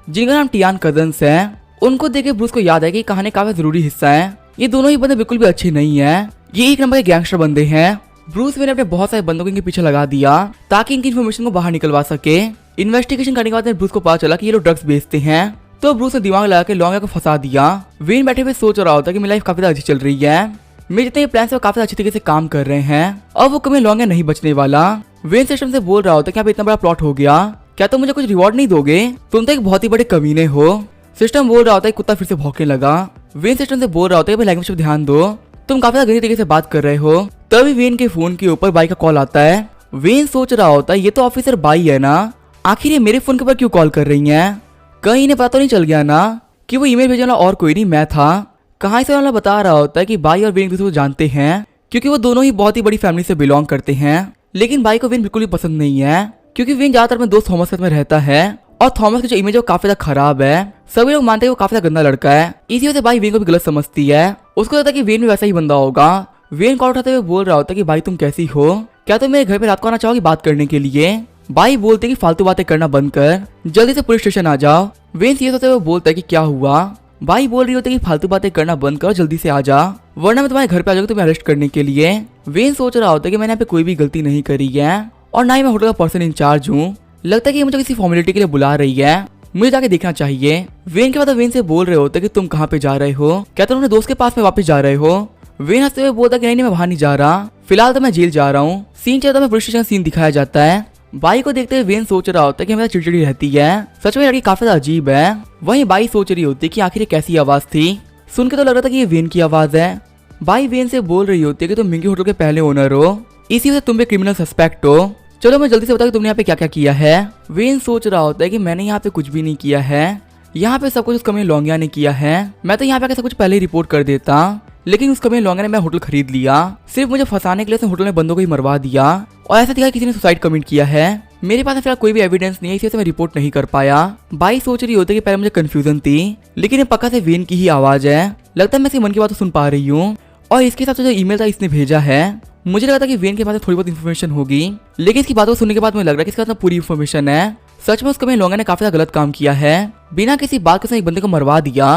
जिनका नाम टियान कजन्स है। उनको देख के ब्रूस को याद है कि कहानी काफी जरूरी हिस्सा है, ये दोनों ही बंदे बिल्कुल भी अच्छे नहीं है, ये एक नंबर के गैंगस्टर बंदे हैं। ब्रूस वेन ने अपने बहुत सारे बंदों को इनके पीछे लगा दिया ताकि इनकी इन्फॉर्मेशन को बाहर निकलवा सके। इन्वेस्टिगेशन करने के बाद ब्रूस को पता चला कि ये लोग ड्रग्स बेचते हैं, तो ब्रूस ने दिमाग लगा के लॉन्ग को फंसा दिया। वेन बैठे हुए सोच रहा होता कि मेरी लाइफ काफी अच्छी चल रही है, मेरे जितने प्लान से वो काफी अच्छी तरीके से काम कर रहे हैं, और वो कभी लॉन्ग नहीं बचने वाला। वेन सिस्टम से बोल रहा होता कि यहाँ पे इतना बड़ा प्लॉट हो गया, क्या तुम मुझे कुछ रिवॉर्ड नहीं दोगे, तुम तो एक बहुत ही बड़े कमीने हो। सिस्टम बोल रहा होता है कुत्ता फिर से भौंकने लगा। वेन सिस्टम से बोल रहा होता है भाई लैंग्वेज पर ध्यान दो, तुम काफी गंदी तरीके से बात कर रहे हो। तभी वेन के फोन के ऊपर बाई का कॉल आता है। वेन सोच रहा होता है ये तो ऑफिसर बाई है ना, आखिर ये मेरे फोन के ऊपर क्यों कॉल कर रही है, कहीं इन्हें पता तो नहीं चल गया ना कि वो ईमेल भेजने वाला और कोई नहीं मैं था। कहां से वाला बता रहा होता है कि बाई और वेन एक दूसरे को जानते हैं क्योंकि वो दोनों ही बहुत ही बड़ी फैमिली से बिलोंग करते हैं, लेकिन बाई को वेन बिल्कुल भी पसंद नहीं है क्योंकि वेन ज्यादातर में दोस्त थॉमस के साथ में रहता है, और थॉमस की जो इमेज है वो काफी ज्यादा खराब है, सभी लोग मानते हैं वो काफी ज्यादा गंदा लड़का है, इसी वजह से बाई वेन को भी गलत समझती है। उसको लगता है कि वेन भी वैसा ही बंदा होगा। वेन कॉल उठाते हुए बोल रहा होता है कि भाई तुम कैसी हो, क्या तुम मेरे घर पे रात को आना चाहोगी बात करने के लिए। बाई बोलते कि फालतू बातें करना बंद कर, जल्दी से पुलिस स्टेशन आ जाओ। वेन सीरियस होते हुए बोलता है कि क्या हुआ। बाई बोल रही होती है कि फालतू बातें करना बंद कर, जल्दी से आ जा, वरना मैं तुम्हारे घर पे आ जाऊंगी तुम्हें अरेस्ट करने के लिए। वेन सोच रहा होता है कि मैंने यहाँ पे कोई भी गलती नहीं करी है, और ना ही मैं होटल का पर्सन इंचार्ज हूँ, लगता है कि मुझे किसी फॉर्मेलिटी के लिए बुला रही है, मुझे जाके देखना चाहिए। वेन के बाद वेन से बोल रहे होते कि तुम कहाँ पे जा रहे हो, क्या तुम अपने दोस्त के पास में वापस जा रहे हो। वेन हंसते हुए बोलता कि नहीं मैं वहां नहीं जा रहा, फिलहाल तो मैं जेल जा रहा हूँ। सीन चलता है पुलिस स्टेशन का सीन दिखाया जाता है। बाई को देखते हुए वेन सोच रहा होता है कि हमें चिड़चिड़ी रहती है, सच में लड़की काफी अजीब है। वहीं बाई सोच रही होती है कि आखिर ये कैसी आवाज थी, सुन के तो लग रहा था कि ये वेन की आवाज है, बाई वेन से बोल रही होती है कि तुम मिंगी होटल के पहले ओनर हो, इसी वजह से तुम भी क्रिमिनल सस्पेक्ट हो। चलो मैं जल्दी से बताऊं कि तुमने यहाँ पे क्या क्या किया है। वेन सोच रहा होता है कि मैंने यहाँ पे कुछ भी नहीं किया है, यहाँ पे सब कुछ उस कमी लौंगिया ने किया है। मैं तो यहाँ पे सब कुछ पहले ही रिपोर्ट कर देता, लेकिन उस कमी लौंगिया ने मेरा होटल खरीद लिया। सिर्फ मुझे फंसाने के लिए होटल में बंदों को ही मरवा दिया और ऐसा दिखा किसी ने सुसाइड कमिट किया है। मेरे पास फिलहाल कोई भी एविडेंस नहीं है, इसी वजह से मैं रिपोर्ट नहीं कर पाया। बाई सोच रही होती है कि पहले मुझे कंफ्यूजन थी, लेकिन ये पक्का से वेन की ही आवाज है। लगता है मैं इसके मन की बात सुन पा रही हूँ और इसके साथ जो ईमेल था इसने भेजा है। मुझे लगा था कि वेन के पास थोड़ी बहुत इन्फॉर्मेशन होगी, लेकिन इसकी बातों को सुनने के बाद मुझे लग रहा है कि इसके पास पूरी इन्फॉर्मेशन है। सच में उस कमी लौंगिया ने काफी गलत काम किया है, बिना किसी बात के साथ एक बंदे को मरवा दिया।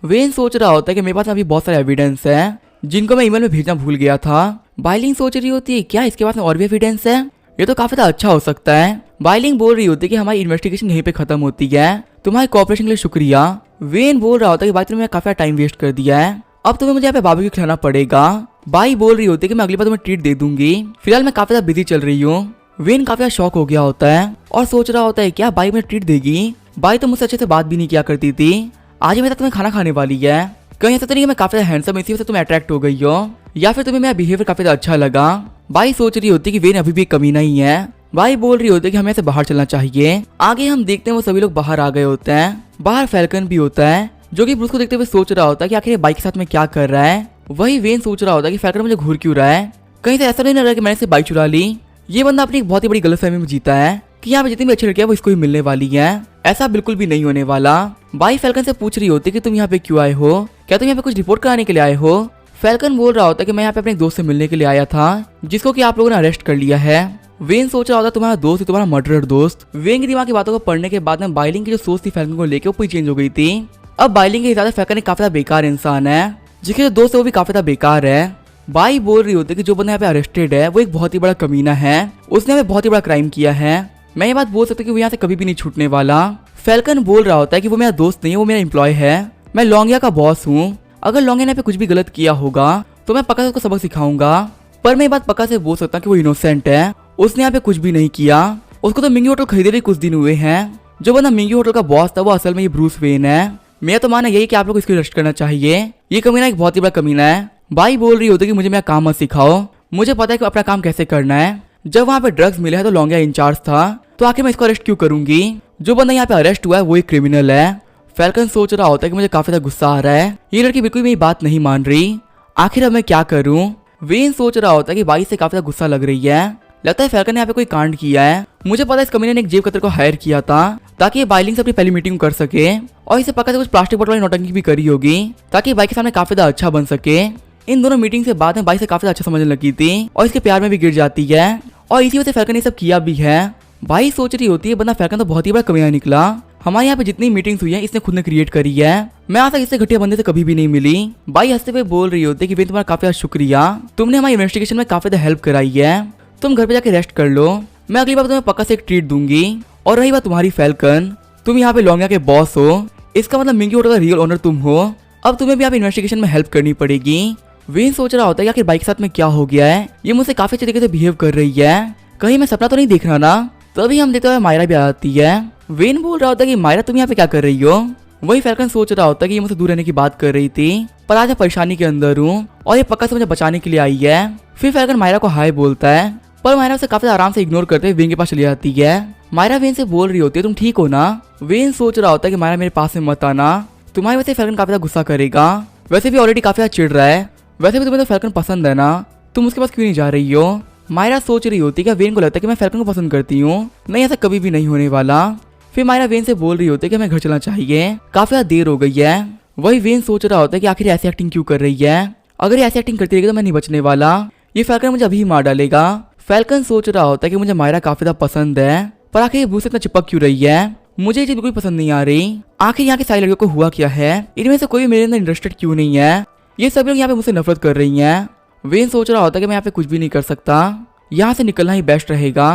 वेन सोच रहा होता है कि मेरे पास अभी बहुत सारे एविडेंस है जिनको मैं ईमेल में भेजना भूल गया था। बाइलिंग सोच रही होती है क्या इसके पास और भी एविडेंस है, ये तो काफी अच्छा हो सकता है। बाइलिंग बोल रही होती है कि हमारी इन्वेस्टिगेशन यहीं पे खत्म होती है, तुम्हारे कोऑपरेशन के लिए शुक्रिया। वेन बोल रहा होता है कि भाई तुमने काफी टाइम वेस्ट कर दिया है, अब तुम्हें मुझे यहाँ पे बारबेक्यू खिलाना पड़ेगा। बाई बोल रही होती है कि मैं अगली बार तुम्हें ट्रीट दे दूंगी, फिलहाल मैं काफी ज्यादा बिजी चल रही हूँ। वेन काफी शॉक हो गया होता है और सोच रहा होता है क्या बाई मुझे ट्रीट देगी। बाई तो मुझसे अच्छे से बात भी नहीं किया करती थी, आज मेरे साथ तुम्हें खाना खाने वाली है। कहीं ऐसा तो नहीं कि मैं काफी हैंडसम इसी वजह से तुम्हें अट्रैक्ट हो गई हो, या फिर तुम्हें मेरा बिहेवियर काफी अच्छा लगा। बाई सोच रही होती है कि वेन अभी भी कमीना ही है। बाई बोल रही होती है कि हमें ऐसे बाहर चलना चाहिए। आगे हम देखते हैं वो सभी लोग बाहर आ गए होते हैं। बाहर फैल्कन भी होता है जो कि ब्रूस को देखते हुए सोच रहा होता है कि आखिर ये बाइक के साथ में क्या कर रहा है। वही वेन सोच रहा होता है कि फैल्कन मुझे घूर क्यों रहा है, कहीं से ऐसा नहीं लग रहा कि मैंने से बाइक चुरा ली। ये बंदा अपनी एक बहुत ही बड़ी गलतफहमी में जीता है कि यहाँ पे जितनी भी अच्छी लड़कियां वो इसको ही मिलने वाली है। ऐसा बिल्कुल भी नहीं होने वाला। बाई फैल्कन से पूछ रही होती है कि तुम यहाँ पे क्यों आए हो, क्या तुम यहाँ पे कुछ रिपोर्ट कराने के लिए आए हो। फैल्कन बोल रहा होता है कि मैं यहाँ पे अपने एक दोस्त से मिलने के लिए आया था जिसको कि आप लोगों ने अरेस्ट कर लिया है। वेन सोच रहा होता है तुम्हारा दोस्त है, तुम्हारा मर्डरर दोस्त। वेन की दिमाग की बातों को पढ़ने के बाद में बाइलिंग की जो सोच थी फैल्कन को लेकर वो पूरी चेंज हो गई थी। अब बाइलिंग के हिसाब से फैल्कन काफी ज्यादा बेकार इंसान है, जिसके जो दोस्त है वो भी काफी ज्यादा बेकार है। बाई बोल रही होती है कि जो बंदा यहाँ पे अरेस्टेड है वो एक बहुत ही बड़ा कमीना है, उसने हमें बहुत ही बड़ा क्राइम किया है। मैं ये बात बोल सकती हूँ कि वो यहाँ से कभी भी नहीं छूटने वाला। फैल्कन बोल रहा होता है कि वो मेरा दोस्त नहीं है, वो मेरा एम्प्लॉय है, मैं लौंगिया का बॉस हूँ। अगर लौंगिया ने पे कुछ भी गलत किया होगा तो मैं पक्का से उसको सबक सिखाऊंगा, पर मैं ये बात पक्का से बोल सकता हूँ कि वो इनोसेंट है, उसने यहाँ पे कुछ भी नहीं किया। उसको तो मिंगी होटल खरीदे भी कुछ दिन हुए हैं। जो बंदा मिंगी होटल का बॉस था वो असल में ये ब्रूस वेन है। मेरा तो मानना यही कि आप लोग इसको अरेस्ट करना चाहिए, ये कमीना एक बहुत ही बड़ा कमीना है। बाई बोल रही होती है कि मुझे मेरा काम मत सिखाओ, मुझे पता है कि अपना काम कैसे करना है। जब वहाँ पे ड्रग्स मिले हैं तो लौंगिया इंचार्ज था, तो आखिर मैं इसको अरेस्ट क्यों करूंगी। जो बंदा यहाँ पे अरेस्ट हुआ है वो एक क्रिमिनल है। फैल्कन सोच रहा होता है कि मुझे काफी ज्यादा गुस्सा आ रहा है, ये लड़की बिल्कुल मेरी बात नहीं मान रही, आखिर अब मैं क्या करूं। वेन सोच रहा होता है कि बाई से काफी ज्यादा गुस्सा लग रही है, लगता है फैल्कन ने यहाँ पे कोई कांड किया है। मुझे पता है इस कमीने ने एक जेब कतर को हायर किया था ताकि ये बाइलिंग से अपनी पहली मीटिंग कर सके, और इसे पक्का से कुछ प्लास्टिक बॉटल वाली नौटंकी भी करी होगी ताकि बाई के सामने काफी ज्यादा अच्छा बन सके। इन दोनों मीटिंग से बाद में बाई से काफी अच्छा समझने लगी थी और इसके प्यार में भी गिर जाती है, और इसी वजह से फैल्कन ने सब किया भी है। बाई सोच रही होती है बंदा फैल्कन तो बहुत ही बड़ा कमीना निकला, हमारे यहाँ पे जितनी मीटिंग्स हुई है इसने खुद ने क्रिएट करी है, मैं आज तक इससे घटिया बंदे से कभी भी नहीं मिली। बाई हंसते हुए बोल रही होती है कि वेन तुम्हारा काफी शुक्रिया, तुमने हमारी इन्वेस्टिगेशन में काफी ज्यादा हेल्प कराई है, तुम घर पे जाके रेस्ट कर लो, मैं अगली बार तुम्हें पक्का से एक ट्रीट दूंगी। और रही बात तुम्हारी फैल्कन, तुम यहाँ पे लौंगिया के बॉस हो, इसका मतलब मिंगी होटल का रियल ओनर तुम हो, अब तुम्हें भी आप इन्वेस्टिगेशन में हेल्प करनी पड़ेगी। वेन सोच रहा होता है कि आखिर बाइक के साथ में क्या हो गया है, ये मुझसे काफी अच्छे तरीके से बिहेव कर रही है, कहीं मैं सपना तो नहीं देख रहा ना। तभी हम देखते हुए मायरा भी आ जाती है। वेन बोल रहा होता है कि मायरा तुम यहाँ पे क्या कर रही हो। वही फैल्कन सोच रहा होता है कि ये मुझसे दूर रहने की बात कर रही थी, पर आज मैं परेशानी के अंदर हूँ और ये पक्का से मुझे बचाने के लिए आई है। फिर फैल्कन मायरा को हाय बोलता है, पर मायरा उसे काफी आराम से इग्नोर करते हुए वेन के पास चली जाती है। मायरा वेन से बोल रही होती है तुम ठीक हो ना। वेन सोच रहा होता है कि मायरा मेरे पास में मत आना, तुम्हारी वजह से फैल्कन काफी गुस्सा करेगा, वैसे भी ऑलरेडी काफी चिढ़ रहा है, वैसे भी तुम्हें तो फैल्कन पसंद है ना, तुम उसके पास क्यों नहीं जा रही हो। मायरा सोच रही होती है कि वेन को लगता है कि मैं फैल्कन को पसंद करती हूँ, नहीं ऐसा कभी भी नहीं होने वाला। फिर मायरा वेन से बोल रही होती है कि हमें घर चलना चाहिए, काफी ज्यादा देर हो गई है। वही वेन सोच रहा होता है कि आखिर ऐसी एक्टिंग क्यों कर रही है, अगर ऐसी एक्टिंग करती रहेगी तो मैं नहीं बचने वाला, ये फैल्कन मुझे अभी मार डालेगा। फैल्कन सोच रहा होता है कि मुझे मायरा काफी ज्यादा पसंद है, पर आखिर ये ब्रूस से इतना चिपक क्यों रही है, मुझे ये चीज बिल्कुल पसंद नहीं आ रही। आखिर यहाँ के सारी लड़कियों को हुआ क्या है, इनमें से कोई भी मेरे अंदर इंटरेस्टेड क्यों नहीं है, ये सभी लोग यहाँ पे मुझसे नफरत कर रही हैं। वेन सोच रहा होता है कि मैं यहाँ पे कुछ भी नहीं कर सकता, यहाँ से निकलना ही बेस्ट रहेगा।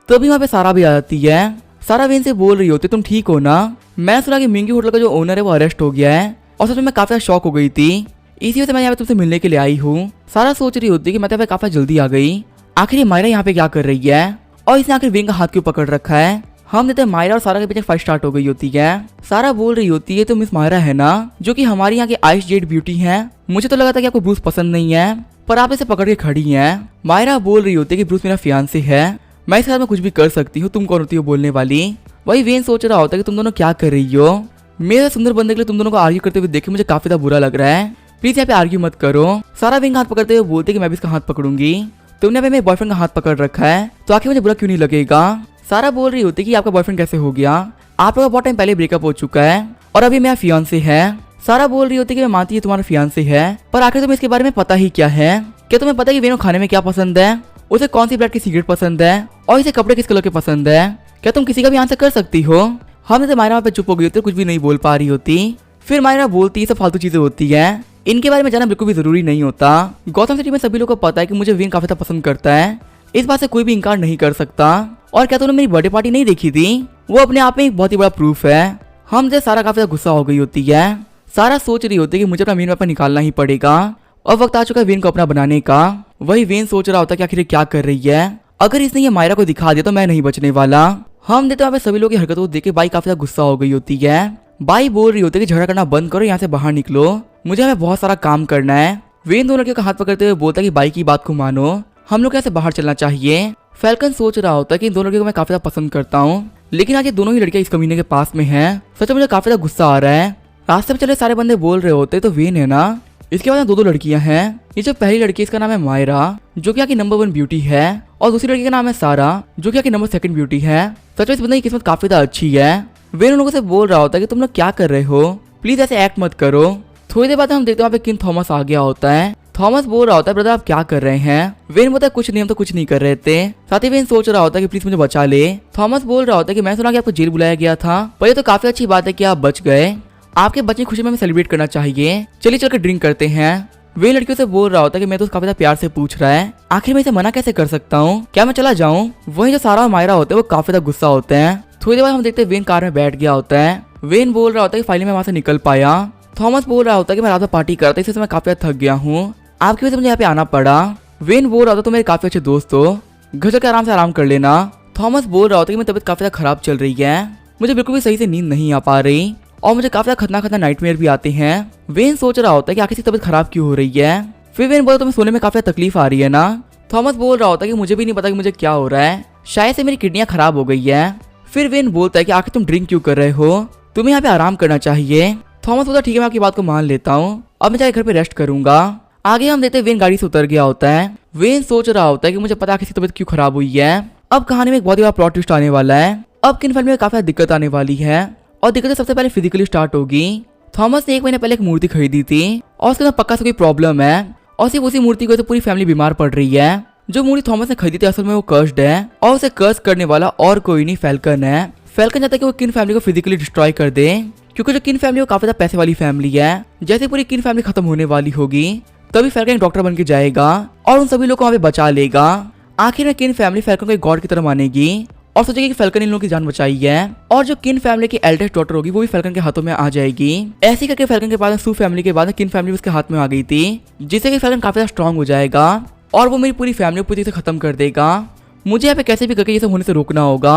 तभी वहाँ पे सारा भी आ जाती है। सारा वेन से बोल रही होती है तुम ठीक हो ना, मैं सुना कि मिंगी होटल का जो ओनर है वो अरेस्ट हो गया है, और सच में मैं काफी शॉक हो गई थी, इसी वजह से मैं यहाँ पे तुमसे मिलने के लिए आई हूँ। सारा सोच रही होती है कि मैं तो काफी जल्दी आ गई, आखिर ये मायरा यहाँ पे क्या कर रही है, और इसने आखिर वेन का हाथ क्यों पकड़ रखा है। हम देते हैं मायरा और सारा के बीच फाइट स्टार्ट हो गई होती है। सारा बोल रही होती है तो मिस मायरा है ना, जो कि हमारी यहाँ की आइस जेड ब्यूटी है। मुझे तो लगा था कि आपको ब्रूस पसंद नहीं है, पर आप इसे पकड़ के खड़ी हैं। मायरा बोल रही होती है कि ब्रूस मेरा फियांसे है, मैं इस साथ में कुछ भी कर सकती हूँ, तुम कौन होती हो बोलने वाली। वही वेन सोच रहा होता है कि तुम दोनों क्या कर रही हो। मेरे सुंदर बंदे के लिए तुम दोनों को आर्ग्यू करते हुए देख के मुझे काफी ज्यादा बुरा लग रहा है, प्लीज यहाँ पे आर्ग्यू मत करो। सारा वेन का हाथ पकड़ते हुए बोलते कि मैं भी इसका हाथ पकड़ूंगी, तुमने अभी मेरे बॉयफ्रेंड का हाथ पकड़ रखा है तो आखिर मुझे बुरा क्यों नहीं लगेगा। सारा बोल रही होती कि आपका बॉयफ्रेंड कैसे हो गया, आप लोगों का बहुत टाइम पहले ब्रेकअप हो चुका है और अभी मेरा फियांसे है। सारा बोल रही होती कि मैं मानती हूँ तुम्हारा फियांसे है, पर आखिर तुम्हें इसके बारे में पता ही क्या है। क्या तुम्हें पता है कि वेन को खाने में क्या पसंद है, उसे कौन सी ब्रांड की सिगरेट पसंद है और इसे कपड़े किस कलर के पसंद है। क्या तुम किसी का भी आंसर कर सकती हो। हम इसे मायरा पे चुप हो गई होती, कुछ भी नहीं बोल पा रही होती। फिर मायरा बोलती ये सब फालतू चीजें होती है, इनके बारे में जानना बिल्कुल भी जरूरी नहीं होता। गौतम सिटी में सभी लोगों को पता है कि मुझे वेन काफी ज्यादा पसंद करता है, इस बात से कोई भी इनकार नहीं कर सकता। और क्या तुमने मेरी बर्थडे पार्टी नहीं देखी थी, वो अपने आप में एक बहुत ही बड़ा प्रूफ है। हम जैसे सारा काफी ज्यादा गुस्सा हो गई होती है। सारा सोच रही होती है कि मुझे अपना मेन वेपन निकालना ही पड़ेगा और वक्त आ चुका है वेन को अपना बनाने का। वही वेन सोच रहा होता है कि आखिर क्या कर रही है, अगर इसने ये मायरा को दिखा दिया तो मैं नहीं बचने वाला। हम देते हैं सभी लोगों की हरकतों को देख के बाई काफी ज्यादा गुस्सा हो गई होती है। बाई बोल रही होती है कि झगड़ा करना बंद करो, यहाँ से बाहर निकलो, मुझे हमें बहुत सारा काम करना है। वेन दोनों लड़कियों का हाथ पकड़ते हुए बोलता है कि बाई की बात को मानो, हम लोग यहाँ से बाहर चलना चाहिए। फैल्कन सोच रहा होता है कि इन दोनों लड़कियों को मैं काफी ज्यादा पसंद करता हूँ, लेकिन आज ये दोनों ही लड़कियां इस कमीने के पास में हैं। सच में मुझे काफी ज्यादा गुस्सा आ रहा है। रास्ते में चले सारे बंदे बोल रहे होते तो वेन है ना, इसके बाद दो लड़कियां हैं। ये जो पहली लड़की इसका नाम है मायरा, जो कि यहाँ की नंबर 1 ब्यूटी है, और दूसरी लड़की का नाम है सारा, जो कि यहाँ की नंबर 2 ब्यूटी है। सच में इस बंदे की किस्मत काफी ज्यादा अच्छी है। वेन उन लोगों से बोल रहा होता है कि तुम लोग क्या कर रहे हो, प्लीज ऐसे एक्ट मत करो। थोड़ी देर बाद हम देखते हैं वहाँ पे किन थॉमस आ गया होता है। थॉमस बोल रहा होता है ब्रदर आप क्या कर रहे हैं। वेन बोलता है कुछ नहीं, हम तो कुछ नहीं कर रहे थे। साथ ही वेन सोच रहा होता है कि प्लीज मुझे बचा ले। थॉमस बोल रहा होता है कि मैं सुना कि आपको जेल बुलाया गया था, पर ये तो काफी अच्छी बात है कि आप बच गए, आपके बचने की खुशी में हमें सेलिब्रेट करना चाहिए, चलिए चलकर ड्रिंक करते हैं। वे लड़कियों से बोल रहा होता है कि मैं तो काफी प्यार से पूछ रहा है, आखिर मैं इसे मना कैसे कर सकता हूँ, क्या मैं चला जाऊँ। वही जो सारा और मायरा होते हैं वो काफी ज्यादा गुस्सा होते हैं। थोड़ी देर बाद हम देखते हैं वेन कार में बैठ गया होता है। वेन बोल रहा होता है कि फाइनली मैं वहां से निकल पाया। थॉमस बोल रहा होता है कि मैं रात में पार्टी कर रहा था, इससे मैं काफी थक गया हूँ, आपकी वजह से मुझे यहाँ पे आना पड़ा। वेन बोल रहा होता तो मेरे काफी अच्छे दोस्त हो, घर जाकर आराम से आराम कर लेना। थॉमस बोल रहा होता है कि मेरी तबीयत काफी ज्यादा खराब चल रही है, मुझे बिल्कुल भी सही से नींद नहीं आ पा रही और मुझे काफी ज्यादा खतरनाक नाइटमेयर भी आते हैं। वेन सोच रहा होता है कि आखिर से तबीयत खराब क्यों हो रही है। फिर वेन बोला तुम्हें सोने में काफी तकलीफ आ रही है ना। थॉमस बोल रहा होता है कि मुझे भी नहीं पता कि मुझे क्या हो रहा है, शायद से मेरी किडनियां खराब हो गई है। फिर वेन बोलता है कि आखिर तुम ड्रिंक क्यों कर रहे हो, तुम्हें यहाँ पे आराम करना चाहिए। थॉमस बोलता ठीक है मैं आपकी बात को मान लेता हूँ, अब मैं जाके घर पे रेस्ट करूंगा। आगे हम देखते हैं वेन गाड़ी से उतर गया होता है। वेन सोच रहा होता है कि मुझे पता है किसी तबीयत क्यों खराब हुई है। अब कहानी में एक बहुत ही बड़ा प्लॉट ट्विस्ट आने वाला है। अब किन फिल्म में काफी दिक्कत आने वाली है और दिक्कत सबसे पहले फिजिकली स्टार्ट होगी। थॉमस ने 1 महीने पहले एक मूर्ति खरीदी थी और उसके अंदर पक्का से कोई प्रॉब्लम है और सिर्फ उसी मूर्ति को तो पूरी फैमिली बीमार पड़ रही है। जो मूर्ति थॉमस ने खरीदी थी असल में वो कर्स्ड है और उसे कर्स करने वाला और कोई नहीं फैल्कन है। फैल्कन चाहता है कि वो किन फैमिली को फिजिकली डिस्ट्रॉय कर दे, क्योंकि जो किन फैमिली वो काफी ज्यादा पैसे वाली फैमिली है। जैसे पूरी किन फैमिली खत्म होने वाली होगी तभी फैल्कन एक डॉक्टर बन के जाएगा और उन सभी लोगों को वहाँ पे बचा लेगा। आखिर में किन फैमिली फैल्कन को एक गॉड की तरह मानेगी और सोचेगी कि फैल्कन इन लोगों की जान बचाई है और जो किन फैमिली की एल्डेस्ट डॉटर होगी वो भी फैल्कन के हाथों में आ जाएगी। ऐसे करके फैल्कन के बाद सू फैमिली के बाद किन फैमिली उसके हाथ में आ गई थी, जिससे कि फैल्कन काफी ज्यादा स्ट्रांग हो जाएगा और वो मेरी पूरी फैमिली को पूरी तरह खत्म कर देगा। मुझे यहाँ पे कैसे भी करके ये सब होने से रोकना होगा।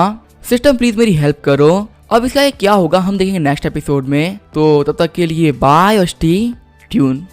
सिस्टम प्लीज मेरी हेल्प करो। अब इसका क्या होगा हम देखेंगे नेक्स्ट एपिसोड में। तो तब तक के लिए बाय और स्टे ट्यून।